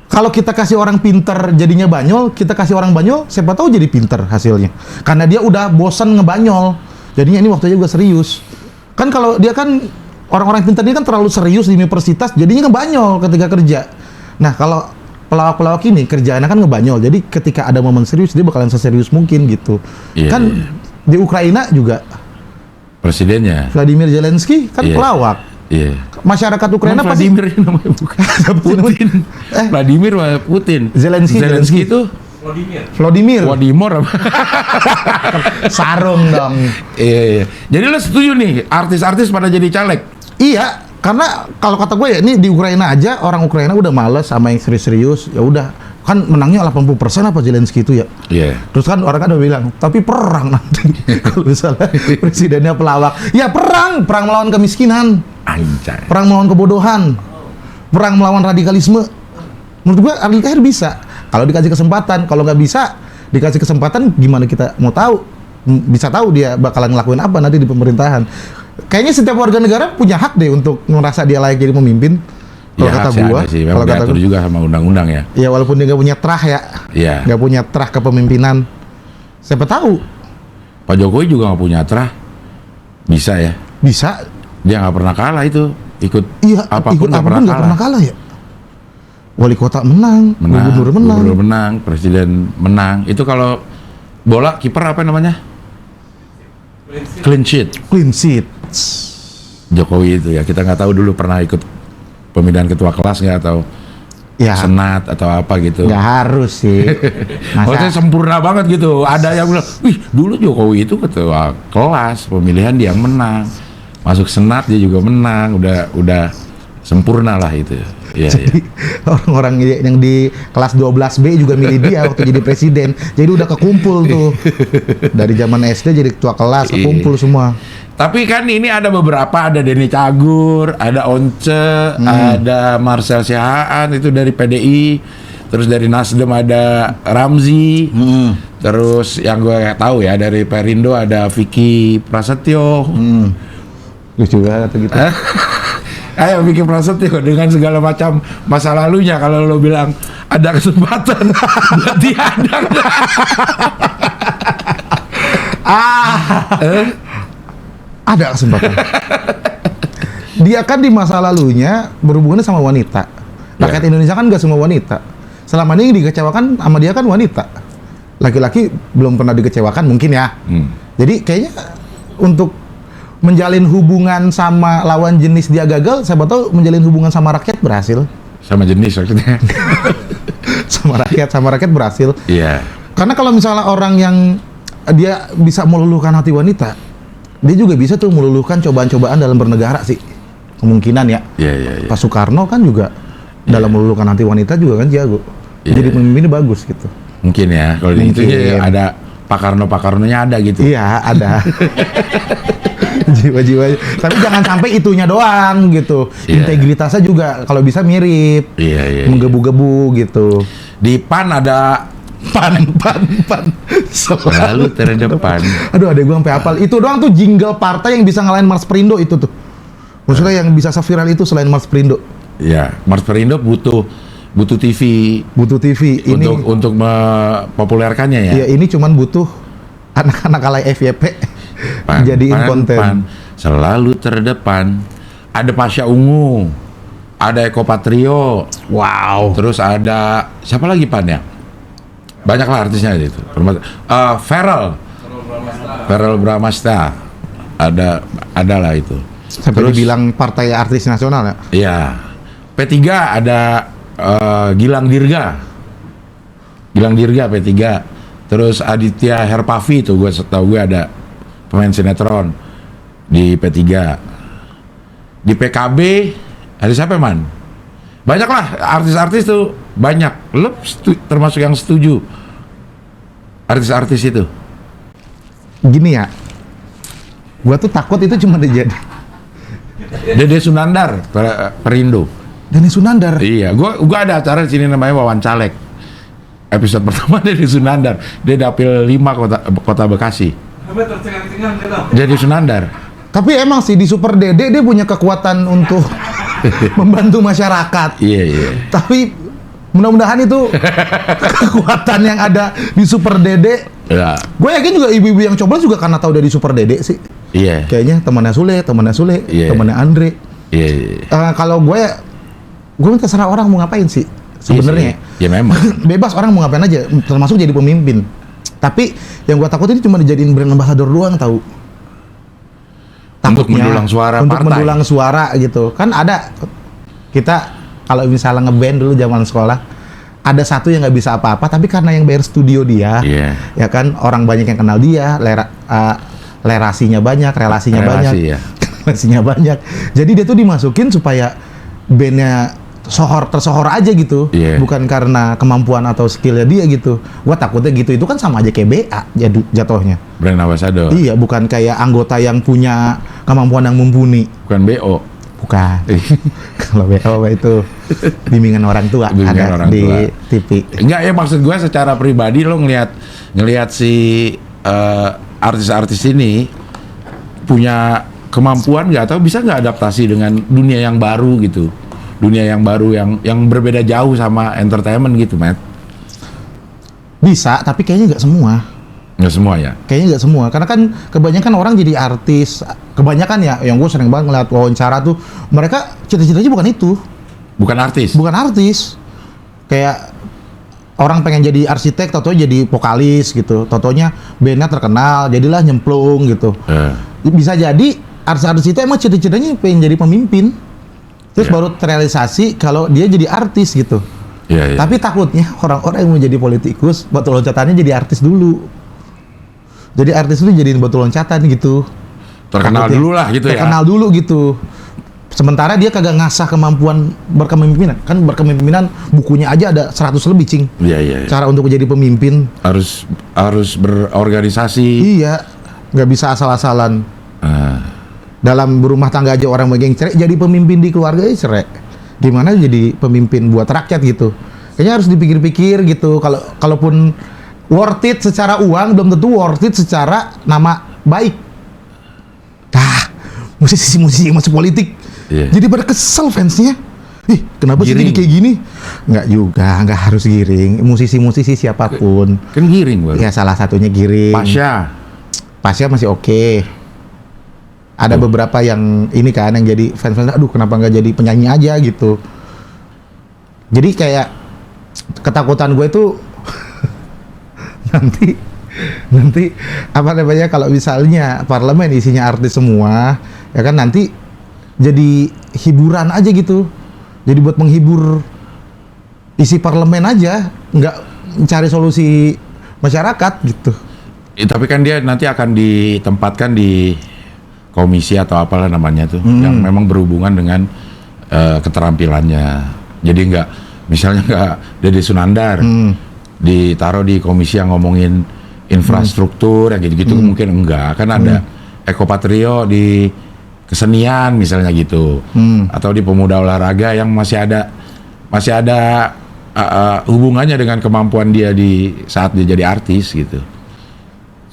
Kalau kita kasih orang pinter jadinya banyol, kita kasih orang banyol, siapa tahu jadi pinter hasilnya. Karena dia udah bosan ngebanyol. Jadinya ini waktunya juga serius. Kan kalau dia kan orang-orang pinter ini kan terlalu serius di universitas, jadinya ngebanyol ketika kerja. Nah, kalau pelawak-pelawak ini kerjaannya kan ngebanyol. Jadi ketika ada momen serius dia bakalan seserius mungkin gitu. Kan di Ukraina juga presidennya Vladimir Zelensky kan pelawak. Masyarakat Ukraina pasti Vladimir namanya bukan Putin. Vladimir Putin. Zelensky itu Vladimir apa? Sarung dong. Iya. Jadi lo setuju nih artis-artis pada jadi caleg? Iya, karena kalau kata gue ya ini di Ukraina aja orang Ukraina udah males sama yang serius-serius. Ya udah, kan menangnya 80% apa Zelensky itu ya. Iya. Terus kan orang kan udah bilang, tapi perang nanti kalau misalnya presidennya pelawak. Ya perang melawan kemiskinan. Anjay. Perang melawan kebodohan. Perang melawan radikalisme. Menurut gue Ariel Thohir bisa. Kalau dikasih kesempatan, kalau nggak bisa dikasih kesempatan gimana kita mau tahu? Bisa tahu dia bakalan ngelakuin apa nanti di pemerintahan. Kayaknya setiap warga negara punya hak deh untuk merasa dia layak jadi pemimpin. Kalau kata gua, kalau kata gua juga sama undang-undang ya. Ya walaupun dia nggak punya terah ya. Iya. Nggak punya terah kepemimpinan. Siapa tahu? Pak Jokowi juga nggak punya terah. Bisa ya? Bisa. Dia nggak pernah kalah itu. Ikut apapun nggak pernah kalah ya. Wali kota menang, gubernur menang, presiden menang. Itu kalau bola kiper apa namanya? Clean sheet. Jokowi itu ya. Kita nggak tahu dulu pernah ikut pemilihan ketua kelas nggak atau senat atau apa gitu. Nggak harus sih. Maksudnya sempurna banget gitu. Ada yang bilang, wih dulu Jokowi itu ketua kelas, pemilihan dia menang. Masuk senat dia juga menang. Udah sempurna lah itu. Ya, jadi orang-orang yang di kelas 12B juga milih dia waktu jadi presiden. Jadi udah kekumpul tuh. Dari zaman SD jadi ketua kelas, kekumpul semua. Tapi kan ini ada beberapa, ada Denny Cagur, ada Once, ada Marcel Sihaan itu dari PDI, terus dari Nasdem ada Ramzi, terus yang gue tahu ya dari Perindo ada Vicky Prasetyo. Lucu banget gitu. Ayo Vicky Prasetyo dengan segala macam masa lalunya, kalau lo bilang ada kesempatan berarti ada. Ada kesempatan. Dia kan di masa lalunya berhubungan sama wanita. Rakyat Indonesia kan nggak semua wanita. Selama ini dikecewakan sama dia kan wanita. Laki-laki belum pernah dikecewakan mungkin ya. Jadi kayaknya untuk menjalin hubungan sama lawan jenis dia gagal, siapa tahu menjalin hubungan sama rakyat berhasil. Sama jenis maksudnya. sama rakyat berhasil. Iya. Karena kalau misalnya orang yang dia bisa meluluhkan hati wanita, dia juga bisa tuh meluluhkan cobaan-cobaan dalam bernegara sih. Kemungkinan ya. Iya. Pak Soekarno kan juga dalam meluluhkan hati wanita juga kan jago. Jadi pemimpinnya bagus gitu. Mungkin ya, kalau itu ya ada Pak-Karno-nya ada gitu. Iya, ada. Jiwa-jiwa. Tapi jangan sampai itunya doang gitu. Integritasnya juga kalau bisa mirip. Iya. Menggebu-gebu gitu. Di PAN ada pan selalu terdepan. Aduh, adek gua sampai hafal. Itu doang tuh jingle partai yang bisa ngalahin Mars Perindo itu tuh. Maksudnya yang bisa seviral itu selain Mars Perindo. Iya, Mars Perindo butuh TV. Butuh TV ini untuk mempopulerkannya ya. Iya, ini cuman butuh anak-anak alay FYP jadiin konten. Pan selalu terdepan. Ada Pasha Ungu, ada Eko Patrio. Wow. Terus ada siapa lagi Pan ya? Banyak lah artisnya itu. Ferrell Bramasta. Ada lah itu. Sampai dibilang partai artis nasional ya? Iya. P3 ada Gilang Dirga P3. Terus Aditya Herpavi itu gue setahu gue ada pemain sinetron di P3. Di PKB ada siapa man? Banyak lah artis-artis tuh banyak. Lo termasuk yang setuju artis-artis itu? Gini ya, gua tuh takut itu cuma jadi Dede Sunandar Perindo. Dede Sunandar? Iya, gua ada acara di sini namanya Wawan Caleg. Episode pertama Dede Sunandar, dia dapil 5 kota Bekasi. Dede Sunandar. Tapi emang sih di Super Dede dia punya kekuatan untuk membantu masyarakat. Iya. Tapi mudah-mudahan itu kekuatan yang ada di Super Dede. Ya. Gue yakin juga ibu-ibu yang coblos juga karena tahu dari Super Dede sih. Iya. Kayaknya temannya Sule, temannya Andre. Iya. Kalau gue terserah orang mau ngapain sih sebenarnya. Ya memang. Bebas orang mau ngapain aja, termasuk jadi pemimpin. Tapi yang gue takutin cuma dijadiin brand ambassador doang tahu. Untuk mendulang suara untuk partai. mendulang suara gitu. Kan ada kita kalau misalnya ngeband dulu zaman sekolah, ada satu yang nggak bisa apa-apa, tapi karena yang bayar studio dia, ya kan orang banyak yang kenal dia, relasinya banyak, relasinya banyak. Jadi dia tuh dimasukin supaya bandnya tersohor aja gitu, bukan karena kemampuan atau skillnya dia gitu. Gua takutnya gitu, itu kan sama aja kayak BA jatuhnya. Brand ambassador. Iya, bukan kayak anggota yang punya kemampuan yang mumpuni. Bukan BO. Bukan. Kalau BO itu bimbingan orang tua ada di TV. Enggak ya, maksud gue secara pribadi lo ngelihat si artis-artis ini punya kemampuan nggak, atau bisa nggak adaptasi dengan dunia yang baru gitu, dunia yang baru yang berbeda jauh sama entertainment gitu, Matt? Bisa, tapi kayaknya nggak semua. Nggak semua ya? Kayaknya nggak semua, karena kan kebanyakan orang jadi artis, kebanyakan ya, yang gue sering banget ngeliat wawancara tuh, mereka cita-citanya bukan itu. Bukan artis? Bukan artis. Kayak orang pengen jadi arsitek, tau-taunya jadi vokalis gitu, tau-taunya bandnya terkenal, jadilah nyemplung gitu. Bisa jadi artis-artis itu emang cita-citanya pengen jadi pemimpin, terus baru terrealisasi kalau dia jadi artis gitu. Tapi takutnya orang-orang yang mau jadi politikus, batu loncatannya jadi artis dulu. Jadi artis itu jadiin batu loncatan gitu. Terkenal dulu lah gitu ya. Terkenal dulu gitu. Sementara dia kagak ngasah kemampuan berkepemimpinan. Kan berkepemimpinan bukunya aja ada 100 lebih, Cing. Iya. Cara untuk menjadi pemimpin. Harus berorganisasi. Iya. Nggak bisa asal-asalan. Dalam berumah tangga aja orang megang cerai, jadi pemimpin di keluarga aja cerai. Gimana jadi pemimpin buat rakyat gitu. Kayaknya harus dipikir-pikir gitu. Kalaupun worth it secara uang, belum tentu worth it secara nama baik. Musisi-musisi yang masuk politik, jadi pada kesel fansnya. Kenapa sih jadi kayak gini? Nggak juga, nggak harus giring. Musisi-musisi siapapun. Kan giring baru. Ya salah satunya giring. Pasha masih oke. Ada beberapa yang ini kan, yang jadi fans-fans, aduh kenapa nggak jadi penyanyi aja gitu. Jadi kayak ketakutan gue itu nanti apa namanya, kalau misalnya parlemen isinya artis semua, ya kan nanti jadi hiburan aja gitu, jadi buat menghibur isi parlemen aja, nggak mencari solusi masyarakat gitu. Tapi kan dia nanti akan ditempatkan di komisi atau apalah namanya tuh, yang memang berhubungan dengan keterampilannya. Jadi misalnya nggak Dede Sunandar ditaruh di komisi yang ngomongin infrastruktur, yang gitu-gitu mungkin enggak. Kan ada Eko Patrio di kesenian misalnya gitu, atau di pemuda olahraga yang masih ada hubungannya dengan kemampuan dia di saat dia jadi artis gitu.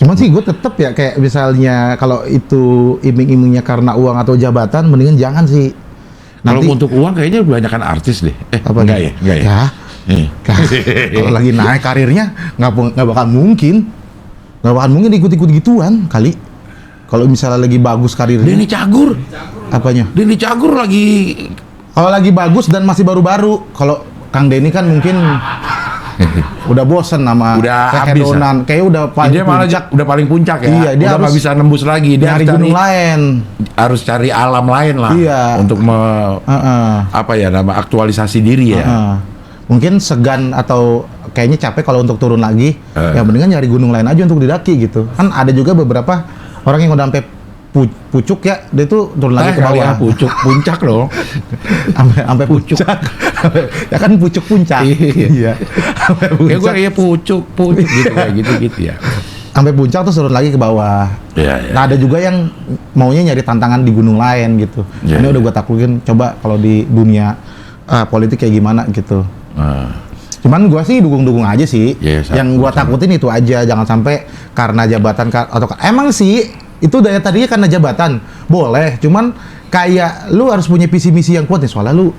Cuman sih gue tetep ya, kayak misalnya kalau itu iming-imingnya karena uang atau jabatan, mendingan jangan sih. Kalau untuk uang kayaknya kebanyakan artis deh. Enggak ya? Kalau lagi naik karirnya nggak bakal mungkin ikut-ikut gituan kali. Kalau misalnya lagi bagus karirnya. Denny Cagur. Apanya? Denny Cagur lagi. Kalau lagi bagus dan masih baru-baru. Kalau Kang Denny kan mungkin udah bosen sama kehedonan. Kayaknya udah paling dia malah udah paling puncak ya. Iya, dia udah nggak bisa nembus lagi. Dia harus cari gunung lain. Harus cari alam lain lah. Iya. Untuk aktualisasi diri ya. Mungkin segan atau kayaknya capek kalau untuk turun lagi. Ya mendingan nyari gunung lain aja untuk didaki gitu. Kan ada juga beberapa orang yang udah sampai pucuk ya, dia tuh turun lagi ke bawah. Puncak loh. Sampai pucuk. Ya kan pucuk puncak. Iya. Kayak gue kayak pucuk gitu kayak gitu ya. Sampai puncak terus turun lagi ke bawah. Iya. Nah, ada juga yang maunya nyari tantangan di gunung lain gitu. Ini udah gue takutin, coba kalau di dunia politik kayak gimana gitu. Cuman gue sih dukung-dukung aja sih. Yang gue takutin itu aja, jangan sampai karena jabatan atau emang sih itu daya tadinya karena jabatan boleh, cuman kayak lu harus punya visi misi yang kuat nih, soalnya lu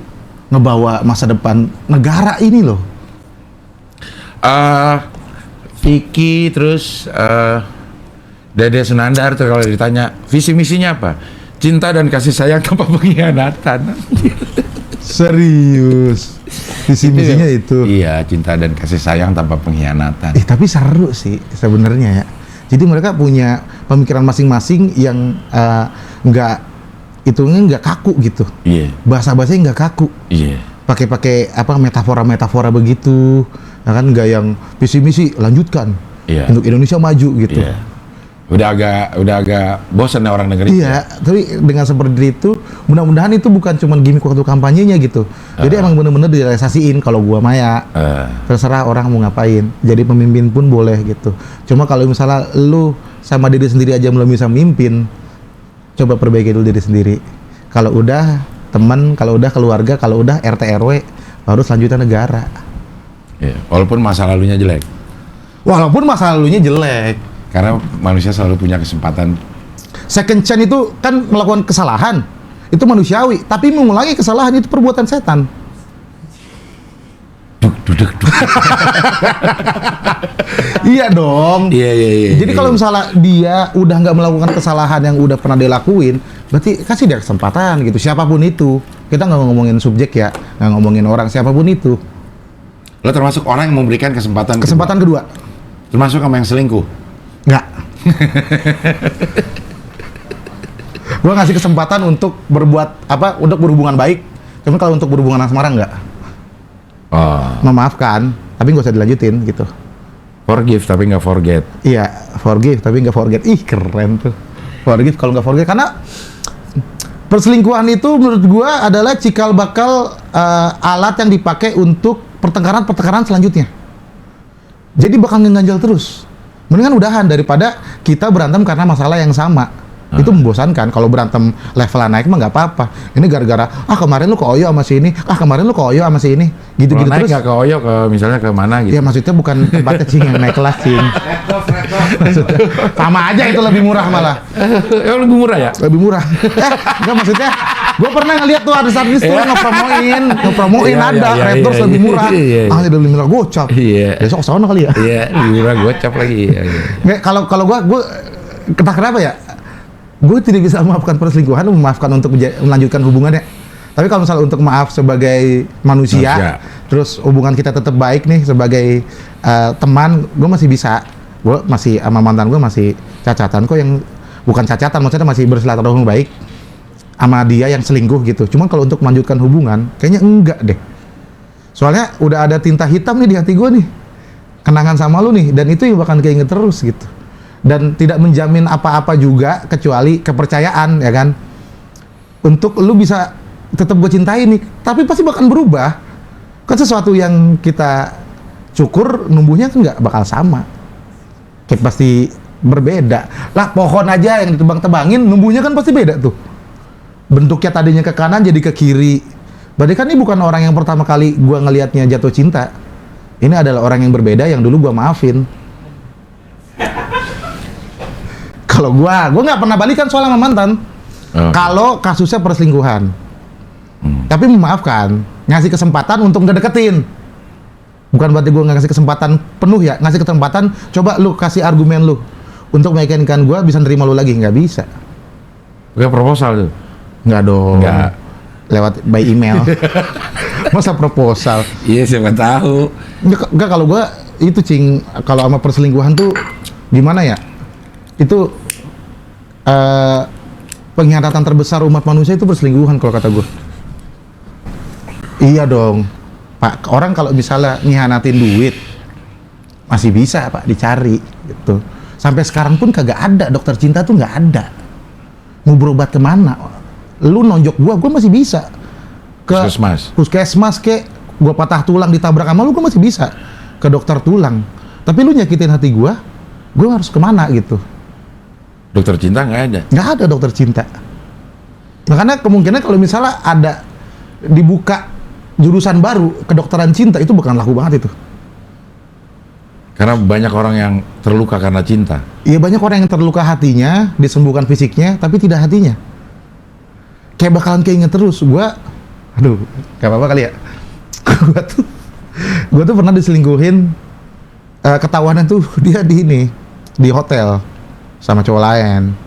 ngebawa masa depan negara ini loh. Vicky terus Dede Senandar tuh kalau ditanya visi misinya apa? Cinta dan kasih sayang tanpa pengkhianatan. Serius. Visi misinya itu. Iya, cinta dan kasih sayang tanpa pengkhianatan. Tapi seru sih sebenarnya ya. Jadi mereka punya pemikiran masing-masing yang nggak kaku gitu. Iya. Bahasa-bahasanya nggak kaku. Iya. Pakai apa metafora-metafora begitu. Ya kan, nggak yang visi misi lanjutkan. Iya. Untuk Indonesia maju gitu. Iya. Udah agak bosan ya orang negeri. Iya, tapi dengan seperti itu, mudah-mudahan itu bukan cuma gimmick waktu kampanyenya gitu. Jadi emang bener-bener direalisasiin. Kalau gua maya, terserah orang mau ngapain. Jadi pemimpin pun boleh gitu. Cuma kalau misalnya lu sama diri sendiri aja belum bisa mimpin, coba perbaiki dulu diri sendiri. Kalau udah teman, kalau udah keluarga, kalau udah RT RW, baru selanjutnya negara. Iya, walaupun masa lalunya jelek. Walaupun masa lalunya jelek. Karena manusia selalu punya kesempatan. Second chance itu kan melakukan kesalahan, itu manusiawi. Tapi mengulangi kesalahan itu perbuatan setan. Duduk. Iya dong. Iya. Jadi kalau misalnya dia udah nggak melakukan kesalahan yang udah pernah dia lakuin, berarti kasih dia kesempatan gitu. Siapapun itu, kita nggak ngomongin subjek ya, nggak ngomongin orang, siapapun itu. Lo termasuk orang yang memberikan kesempatan kedua. Termasuk sama yang selingkuh. Nggak. Gue ngasih kesempatan untuk berbuat apa? Untuk berhubungan baik. Cuman kalau untuk berhubungan asmara nggak. Memaafkan, tapi nggak usah dilanjutin gitu. Forgive tapi nggak forget. Iya, forgive tapi nggak forget. Ih, keren tuh. Forgive kalau nggak forget, karena perselingkuhan itu menurut gue adalah cikal bakal alat yang dipakai untuk pertengkaran selanjutnya. Jadi bakal ngeganjal terus. Mendingan udahan daripada kita berantem karena masalah yang sama. Itu membosankan. Kalau berantem levelnya naik mah nggak apa-apa. Ini gara-gara kemarin lu ke Oyo sama si ini, kemarin lu ke Oyo sama si ini. Gitu-gitu terus. Naik nggak ke Oyo, misalnya ke mana gitu? Ya maksudnya bukan tempatnya cing yang naik kelas cing. Sama aja, itu lebih murah malah. Lebih murah ya? Lebih murah. Enggak, maksudnya gue pernah ngeliat tuh artis-artis tuh ngepromoin ada Red Doors lebih murah. Lebih murah gocap. Besok kesana kali ya. Iya, lebih murah gocap lagi. Kalau gue entah kenapa ya, gue tidak bisa memaafkan perselingkuhan, memaafkan untuk melanjutkan hubungannya. Tapi kalau misalnya untuk maaf sebagai manusia, terus hubungan kita tetap baik nih sebagai teman, gue masih bisa. Gue masih sama mantan gue masih cacatan kok, yang bukan cacatan, maksudnya masih bersilaturahmi baik sama dia yang selingkuh gitu. Cuman kalau untuk melanjutkan hubungan, kayaknya enggak deh. Soalnya udah ada tinta hitam nih di hati gue nih, kenangan sama lu nih, dan itu yang bakal keinget terus gitu. Dan tidak menjamin apa-apa juga kecuali kepercayaan, ya kan, untuk lu bisa tetap gue cintai nih, tapi pasti bakal berubah kan. Sesuatu yang kita cukur numbuhnya kan nggak bakal sama, kayak pasti berbeda lah. Pohon aja yang ditebang-tebangin numbuhnya kan pasti beda tuh, bentuknya tadinya ke kanan jadi ke kiri. Berarti kan ini bukan orang yang pertama kali gue ngelihatnya jatuh cinta, ini adalah orang yang berbeda yang dulu gue maafin. Kalau gue nggak pernah balikan soal sama mantan. Kalau kasusnya perselingkuhan, tapi memaafkan, ngasih kesempatan untuk ngedeketin. Bukan berarti gue nggak kasih kesempatan penuh ya, ngasih kesempatan. Coba lu kasih argumen lu untuk meyakinkan gue bisa nerima lu lagi. Nggak bisa. Gak proposal tuh? Nggak dong. Nggak. Lewat by email. Masa proposal? Iya, siapa tahu. Nggak, kalau gue itu cing, kalau sama perselingkuhan tuh gimana ya? Itu pengkhianatan terbesar umat manusia itu perselingkuhan kalau kata gue. Iya dong, Pak. Orang kalau misalnya ngianatin duit masih bisa Pak dicari gitu. Sampai sekarang pun kagak ada, dokter cinta tuh nggak ada. Mau berobat kemana? Lu nonjok gua masih bisa ke puskesmas kek. Gua patah tulang ditabrak sama lu, gua masih bisa ke dokter tulang. Tapi lu nyakitin hati gua harus kemana gitu? Dokter cinta nggak ada? Nggak ada dokter cinta. Makanya kemungkinan kalau misalnya ada dibuka jurusan baru kedokteran cinta, itu bukan laku banget itu. Karena banyak orang yang terluka karena cinta. Iya, banyak orang yang terluka hatinya, disembuhkan fisiknya, tapi tidak hatinya. kayak bakalan keinget terus. Aduh, gak apa-apa kali ya. Gue tuh pernah diselingkuhin, ketahuannya tuh dia di hotel sama cowok lain.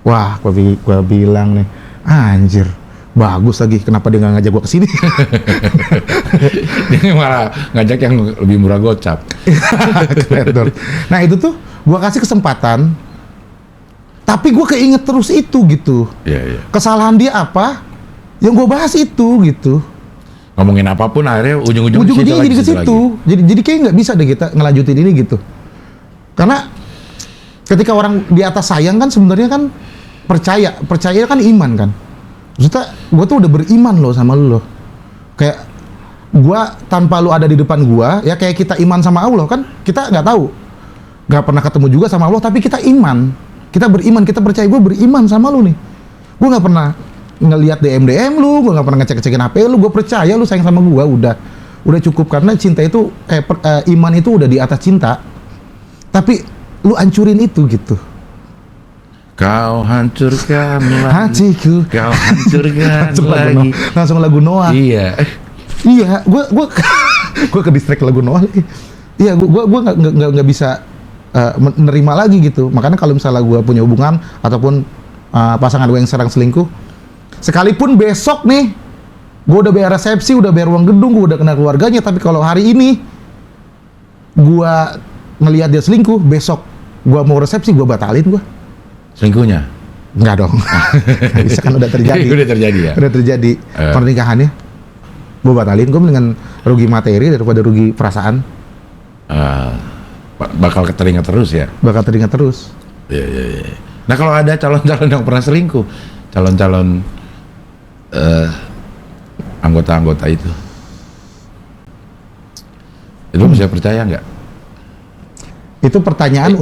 Wah, gue bilang nih, anjir, bagus lagi, kenapa dia nggak ngajak gue kesini? Dia malah ngajak yang lebih murah gocap. Nah itu tuh gue kasih kesempatan, tapi gue keinget terus itu gitu. Iya. Kesalahan dia apa? Yang gue bahas itu gitu. Ngomongin apapun akhirnya ujung-ujungnya jadi ke situ. Jadi kayak nggak bisa deh kita ngelanjutin ini gitu. Karena ketika orang di atas sayang kan sebenarnya kan percaya kan iman kan. Maksudnya gue tuh udah beriman loh sama lu loh. Kayak gue tanpa lu ada di depan gue, ya kayak kita iman sama Allah kan, kita nggak tahu, nggak pernah ketemu juga sama Allah, tapi kita iman, kita beriman, kita percaya. Gue beriman sama lu nih. Gue nggak pernah ngelihat DM lu, gue nggak pernah ngecek-ngecekin HP lu, gue percaya lu sayang sama gue, udah cukup. Karena cinta itu iman itu udah di atas cinta. Tapi lu hancurin itu gitu. Kau hancurkan hatiku, kau hancurkan lagi. Langsung lagu Noah. Iya, gue ke distract lagu Noah lagi. Iya, gue nggak bisa menerima lagi gitu. Makanya kalau misalnya gue punya hubungan ataupun pasangan gue yang sedang selingkuh, sekalipun besok nih gue udah bayar resepsi, udah bayar uang gedung, gue udah kenal keluarganya, tapi kalau hari ini gue ngelihat dia selingkuh, besok gue mau resepsi, gue batalin gue. Selingkuhnya? Enggak dong. Bisa kan udah terjadi. Udah terjadi ya? Udah terjadi pernikahannya. Gue batalin, gue mendingan rugi materi daripada rugi perasaan. Bakal teringat terus ya? Bakal teringat terus. Iya. Nah kalau ada calon-calon yang pernah selingkuh, calon-calon anggota-anggota itu bisa percaya nggak? Itu pertanyaan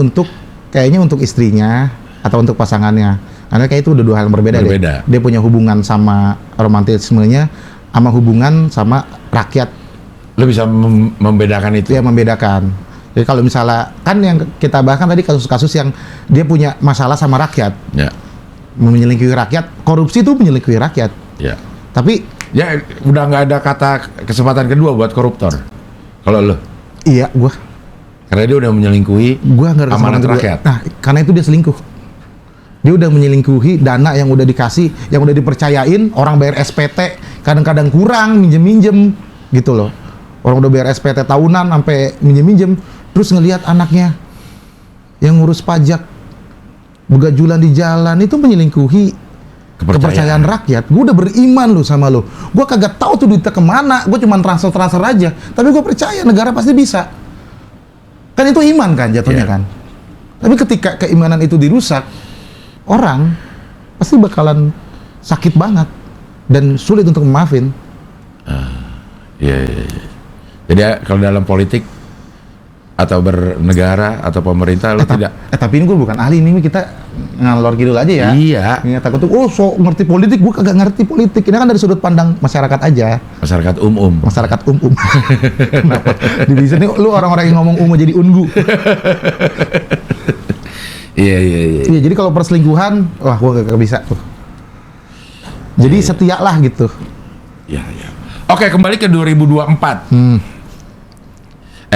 kayaknya untuk istrinya atau untuk pasangannya, karena kayak itu udah dua hal yang berbeda. Deh. Dia punya hubungan sama romantismenya sama hubungan sama rakyat. Lo bisa membedakan itu? Iya, membedakan. Jadi kalau misalnya kan yang kita bahkan tadi kasus-kasus yang dia punya masalah sama rakyat, ya. Menyelingkuhi rakyat, korupsi itu menyelingkuhi rakyat. Ya. Tapi ya udah nggak ada kata kesempatan kedua buat koruptor. Kalau lo? Iya, gua. Karena dia udah menyelingkuhi amanat rakyat. Nah, karena itu dia selingkuh. Dia udah menyelingkuhi dana yang udah dikasih, yang udah dipercayain, orang bayar SPT, kadang-kadang kurang, minjem-minjem, gitu loh. Orang udah bayar SPT tahunan, sampai minjem-minjem, terus ngelihat anaknya yang ngurus pajak, begajulan di jalan, itu menyelingkuhi kepercayaan rakyat. Gue udah beriman loh sama lo. Gue kagak tahu tuh duitnya kemana, gue cuma transfer aja. Tapi gue percaya negara pasti bisa. Kan itu iman kan jatuhnya kan. Tapi ketika keimanan itu dirusak, orang pasti bakalan sakit banget dan sulit untuk memaafin. Iya. Jadi kalau dalam politik atau bernegara atau pemerintah lo tidak. Tapi ini gue bukan ahli, ini kita ngalor gitu aja ya. Iya. Ini takut tuh, sok ngerti politik, gue kagak ngerti politik. Ini kan dari sudut pandang masyarakat aja. Masyarakat Masyarakat Kenapa? Bisa nih lu orang-orang yang ngomong jadi ungu. Iya. Iya, jadi kalau perselingkuhan, wah gue gak bisa tuh. Jadi setialah gitu. Iya. Oke, kembali ke 2024.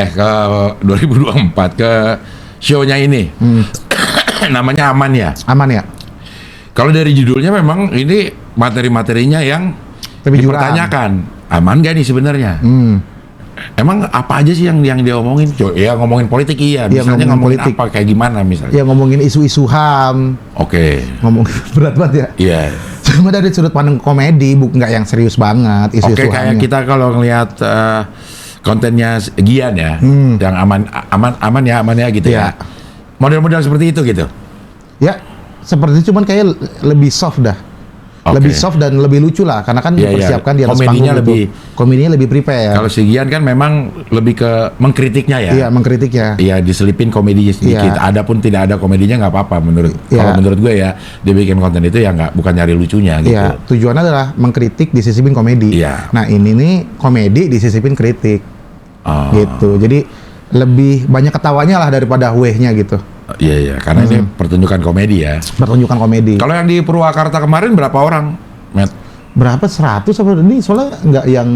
Ke 2024 ke show-nya ini. Namanya Aman ya? Aman ya. Kalau dari judulnya memang ini materi-materinya yang dipertanyakan. Aman gak nih sebenarnya? Emang apa aja sih yang dia omongin? Ya ngomongin politik iya. Misalnya ngomongin politik. Apa kayak gimana misalnya? Ya ngomongin isu-isu HAM. Oke. Ngomongin berat banget ya. Iya. Cuma dari sudut pandang komedi, nggak yang serius banget isu-isu HAM. Oke, kayak kita kalau ngelihat kontennya Gian ya, yang aman ya gitu ya. Model-model seperti itu gitu. Ya, seperti itu, cuman kayak lebih soft dah. Lebih soft dan lebih lucu lah, karena kan dipersiapkan di atas panggung. Komedinya lebih prepare. Kalau si Gian kan memang lebih ke mengkritiknya ya. Iya, mengkritiknya. Iya, diselipin komedinya sedikit. Ada pun tidak ada komedinya nggak apa-apa kalau menurut gue ya, dia bikin konten itu ya bukan nyari lucunya gitu. Iya, tujuannya adalah mengkritik disisipin komedi. Iya. Nah, ini nih komedi disisipin kritik. Gitu. Jadi lebih banyak ketawanya lah daripada weh-nya gitu. Iya, karena ini pertunjukan komedi ya. Pertunjukan komedi. Kalau yang di Purwakarta kemarin berapa orang Berapa 100 apa ini soalnya nggak yang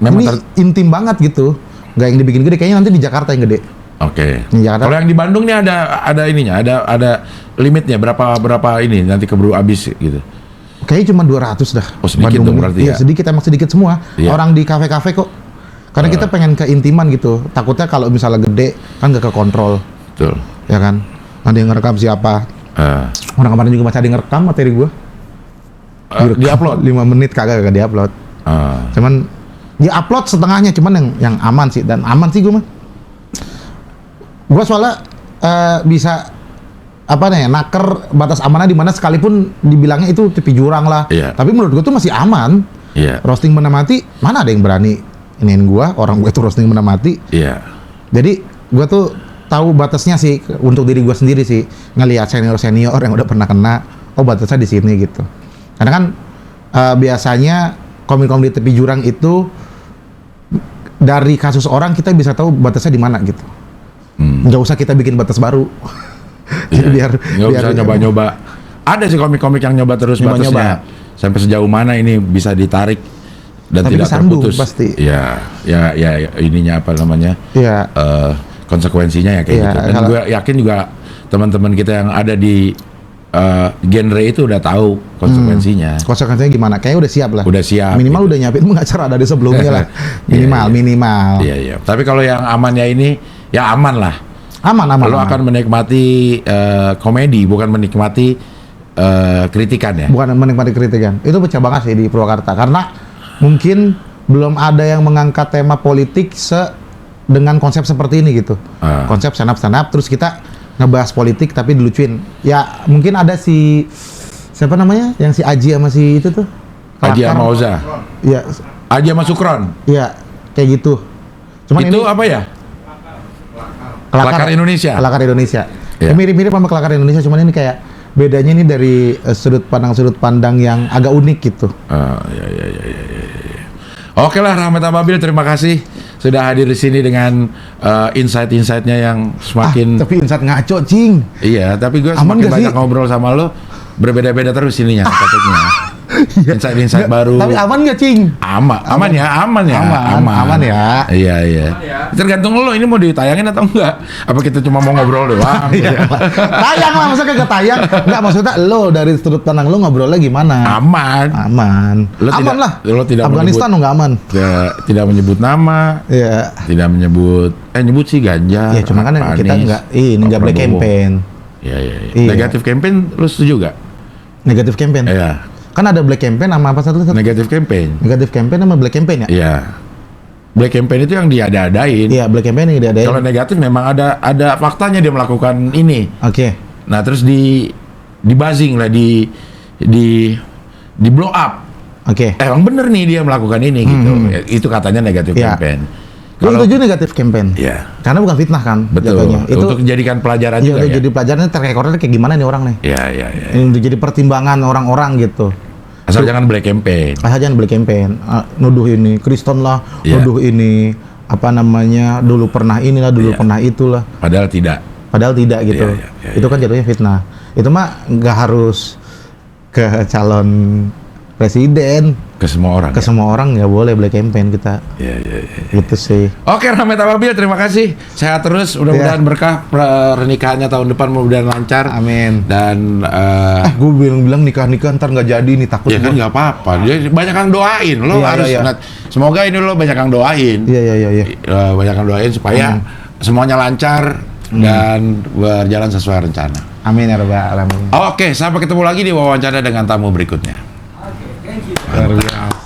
memang ini intim banget gitu. Nggak yang dibikin gede, kayaknya nanti di Jakarta yang gede. Oke. Jakarta. Kalau yang di Bandung nih ada ininya, ada limitnya berapa ini nanti keburu habis gitu. Kayaknya cuma 200 dah. Oh, sedikit dong berarti ya. Sedikit, emang sedikit semua. Iya. Orang di kafe-kafe kok. Karena kita pengen keintiman gitu. Takutnya kalau misalnya gede kan nggak kekontrol. Betul. Ya kan? Ada yang ngerekam siapa? Orang kemarin juga masih ada yang ngerekam materi gua. Di upload 5 menit kagak di upload. Cuman di upload setengahnya, cuman yang aman sih, dan aman sih gua mah. Gua soalnya bisa apa nih, naker batas amanah di mana sekalipun dibilangnya itu tepi jurang lah. Iya. Tapi menurut gua tuh masih aman. Iya. Roasting benda mati, mana ada yang berani iniin gua, orang gua itu roasting benda mati. Iya. Jadi gua tuh tahu batasnya sih untuk diri gua sendiri sih, ngelihat senior yang udah pernah kena, oh batasnya di sini gitu. Karena kan biasanya komik-komik di tepi jurang itu dari kasus orang kita bisa tahu batasnya di mana gitu. Nggak usah kita bikin batas baru. Jadi biar usah nyoba-nyoba. Ada sih komik-komik yang nyoba terus batasnya. Sampai sejauh mana ini bisa ditarik dan tapi tidak terputus. Pasti. Ya, ininya apa namanya? Iya. Konsekuensinya ya kayak gitu. Dan gue yakin juga teman-teman kita yang ada di genre itu udah tahu konsekuensinya. Konsekuensinya gimana? Kayaknya udah siap lah. Udah siap. Minimal gitu. Udah nyiapin pengacara dari sebelumnya lah. Minimal. Iya. Tapi kalau yang amannya ini, ya aman lah. Aman. Lo akan menikmati komedi, bukan menikmati kritikan ya? Bukan menikmati kritikan. Itu pecah banget sih di Purwakarta. Karena mungkin belum ada yang mengangkat tema politik dengan konsep seperti ini gitu. Konsep stand-up, terus kita ngebahas politik tapi dilucuin. Ya mungkin ada siapa namanya? Yang si Aji sama si itu tuh. Aji sama Oza. Iya. Aji sama Sukron. Iya, kayak gitu. Cuman itu ini apa ya? Kelakar Indonesia. Kelakar Indonesia. Ya. Mirip-mirip sama Kelakar Indonesia, cuman ini kayak bedanya ini dari sudut pandang yang agak unik gitu. Ya. Oke lah, Rahmat Ababil, terima kasih sudah hadir di sini dengan insight-insightnya yang semakin. Tapi insight ngaco, cing. Iya, tapi gue semakin banyak ngobrol sama lo, berbeda-beda terus ininya topiknya. Insight baru. Tapi aman nggak, cing? Aman ya. Aman ya. Iya. Tergantung lo, ini mau ditayangin atau enggak? Apa kita cuma mau ngobrol doang? Tayang lah, masa kagak tayang? Enggak, maksudnya lo dari sudut pandang lo ngobrolnya gimana? Aman. Aman lah. Lo tidak Afghanistan lo nggak aman. Tidak menyebut nama. Iya. Tidak menyebut. Nyebut sih Ganjar. Iya, cuma kan kita nggak black campaign. Iya. Negatif campaign, lo setuju gak? Negatif campaign. Iya. Kan ada black campaign sama apa satu? Negatif campaign. Negatif campaign sama black campaign ya? Iya. Black campaign itu yang diada-adain. Iya, black campaign yang diada-adain. Kalau negatif memang ada faktanya dia melakukan ini. Oke. Nah, terus di buzzing lah, di blow up. Oke. Emang bener nih dia melakukan ini gitu. Itu katanya negatif campaign. Kalau itu negatif campaign. Iya. Karena bukan fitnah kan. Betul. Jatuhnya. Itu untuk dijadikan pelajaran juga. Untuk jadi pelajaran track recordnya kayak gimana nih orang nih. Iya. Untuk jadi pertimbangan orang-orang gitu. Asal jangan black campaign. Asal jangan black campaign. Nuduh ini Kristen lah, nuduh ini apa namanya, dulu pernah inilah, dulu pernah itulah. Padahal tidak gitu. Itu kan jatuhnya fitnah. Itu mah nggak harus ke calon presiden. Ke semua orang. Ke semua orang nggak boleh black campaign kita. Iya. Gitu sih. Oke, Rahmat Ababil, terima kasih. Sehat terus, mudah-mudahan berkah pernikahannya tahun depan, mudah-mudahan lancar. Amin. Dan gue bilang nikah ntar nggak jadi nih, takut. Ya kan nggak apa-apa. Dia banyak yang doain. Lo harus semoga ini lo banyak yang doain. Iya. Banyak yang doain supaya semuanya lancar dan berjalan sesuai rencana. Amin ya rabbal alamin. Oke, sampai ketemu lagi di wawancara dengan tamu berikutnya. Thank you.